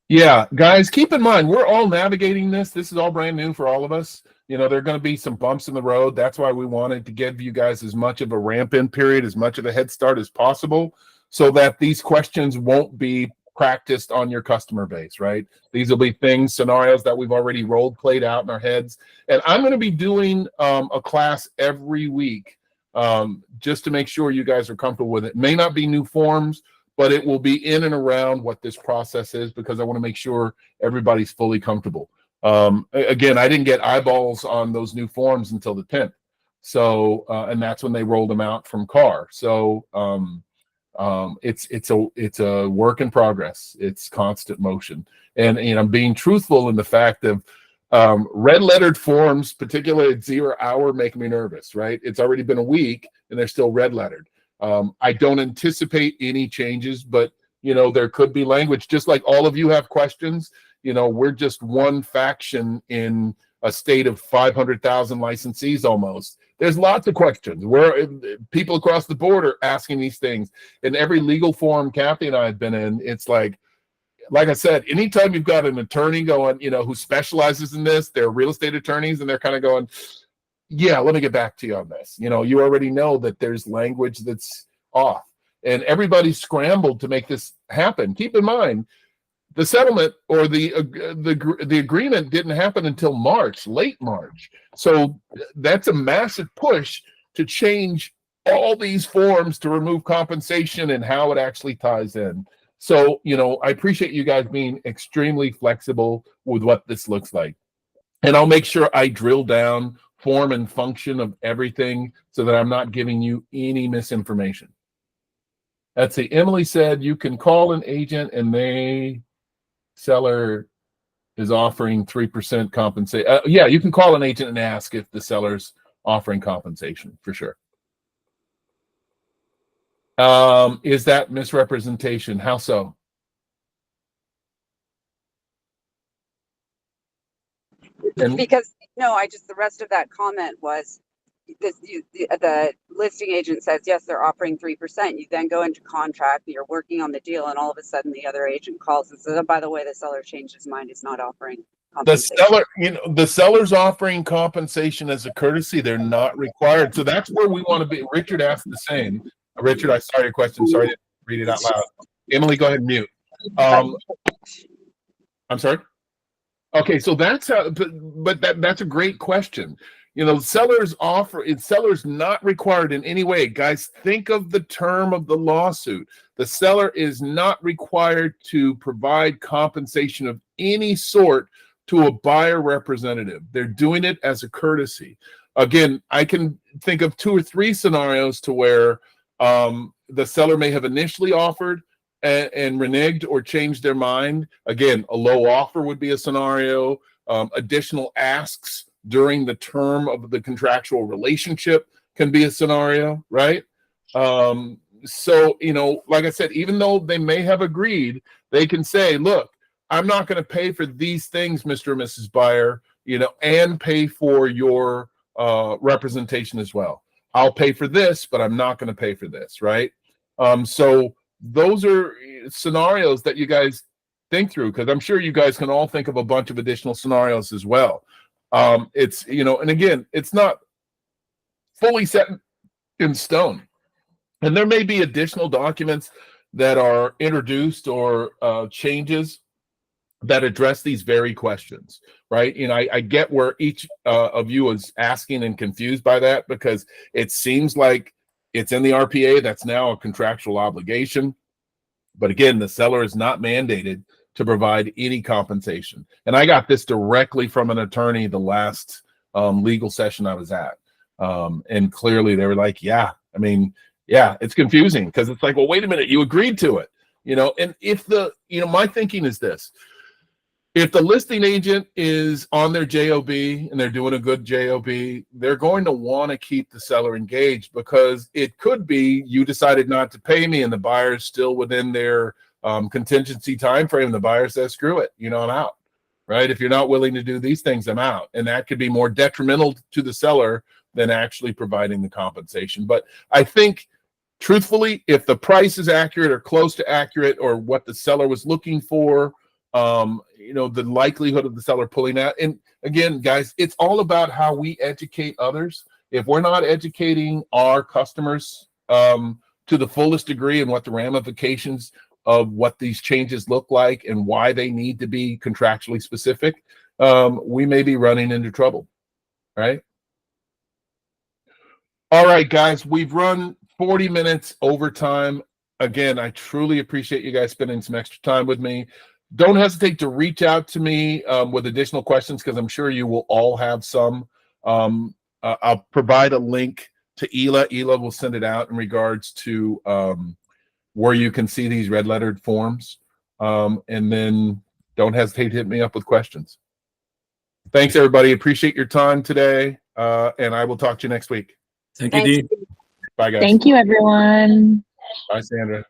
Yeah, guys, keep in mind, we're all navigating this. This is all brand new for all of us. There are going to be some bumps in the road. That's why we wanted to give you guys as much of a ramp-in period, as much of a head start as possible, so that these questions won't be practiced on your customer base, right? These will be scenarios that we've already played out in our heads. And I'm going to be doing a class every week just to make sure you guys are comfortable with it. It may not be new forms, but it will be in and around what this process is, because I want to make sure everybody's fully comfortable. Again, I didn't get eyeballs on those new forms until the 10th. So, and that's when they rolled them out from CAR. So, it's a work in progress. It's constant motion. And I'm being truthful in the fact of red lettered forms, particularly at 0 hour, make me nervous, right? It's already been a week and they're still red lettered. I don't anticipate any changes, but you know, there could be language, just like all of you have questions. You know, we're just one faction in a state of 500,000 licensees almost. There's lots of questions where people across the board are asking these things. In every legal forum Kathy and I have been in, it's like I said, anytime you've got an attorney going, you know, who specializes in this, they're real estate attorneys, and they're kind of going, yeah, let me get back to you on this. You know, you already know that there's language that's off, and everybody's scrambled to make this happen. Keep in mind, the settlement or the agreement didn't happen until March, late March. So that's a massive push to change all these forms to remove compensation and how it actually ties in. So, you know, I appreciate you guys being extremely flexible with what this looks like. And I'll make sure I drill down form and function of everything so that I'm not giving you any misinformation. That's it. Emily said you can call an agent and the seller is offering 3% compensation. Yeah, you can call an agent and ask if the seller's offering compensation, for sure. Is that misrepresentation? How so? Because the rest of that comment was this, the listing agent says, yes, they're offering 3%. You then go into contract, you're working on the deal, and all of a sudden the other agent calls and says, oh, by the way, the seller changed his mind. He's not offering compensation. The seller's offering compensation as a courtesy. They're not required. So that's where we want to be. Richard asked the same. Richard, I saw your question. Sorry to read it out loud. Emily, go ahead and mute. I'm sorry. Okay, so that's how, but that's a great question. You know, seller's not required in any way. Guys, think of the term of the lawsuit. The seller is not required to provide compensation of any sort to a buyer representative. They're doing it as a courtesy. Again, I can think of 2 or 3 scenarios to where the seller may have initially offered and reneged or changed their mind. Again, a low offer would be a scenario. Additional asks during the term of the contractual relationship can be a scenario, right? So, you know, like I said, even though they may have agreed, they can say, look, I'm not going to pay for these things, Mr. and Mrs. Buyer, you know, and pay for your representation as well. I'll pay for this, but I'm not going to pay for this, right? So those are scenarios that you guys think through, because I'm sure you guys can all think of a bunch of additional scenarios as well. It's, you know, and again, it's not fully set in stone. And there may be additional documents that are introduced or changes that address these very questions, right? You know, I get where each of you is asking and confused by that, because it seems like it's in the RPA. That's now a contractual obligation. But again, the seller is not mandated to provide any compensation. And I got this directly from an attorney the last legal session I was at. And clearly they were like, yeah, I mean, yeah, it's confusing, because it's like, well, wait a minute, you agreed to it, you know? And if my thinking is this: if the listing agent is on their JOB and they're doing a good JOB, they're going to want to keep the seller engaged, because it could be you decided not to pay me and the buyer's still within their contingency time frame. The buyer says, screw it, you know, I'm out, right? If you're not willing to do these things, I'm out. And that could be more detrimental to the seller than actually providing the compensation. But I think, truthfully, if the price is accurate or close to accurate, or what the seller was looking for, you know, the likelihood of the seller pulling out. And again, guys, it's all about how we educate others. If we're not educating our customers to the fullest degree and what the ramifications of what these changes look like and why they need to be contractually specific, we may be running into trouble, right? All right, guys, we've run 40 minutes over time. Again, I truly appreciate you guys spending some extra time with me. Don't hesitate to reach out to me with additional questions, because I'm sure you will all have some. I'll provide a link to ELA. ELA will send it out in regards to where you can see these red lettered forms. And then don't hesitate to hit me up with questions. Thanks, everybody. Appreciate your time today. And I will talk to you next week. Thank you, Dee. Bye, guys. Thank you, everyone. Bye, Sandra.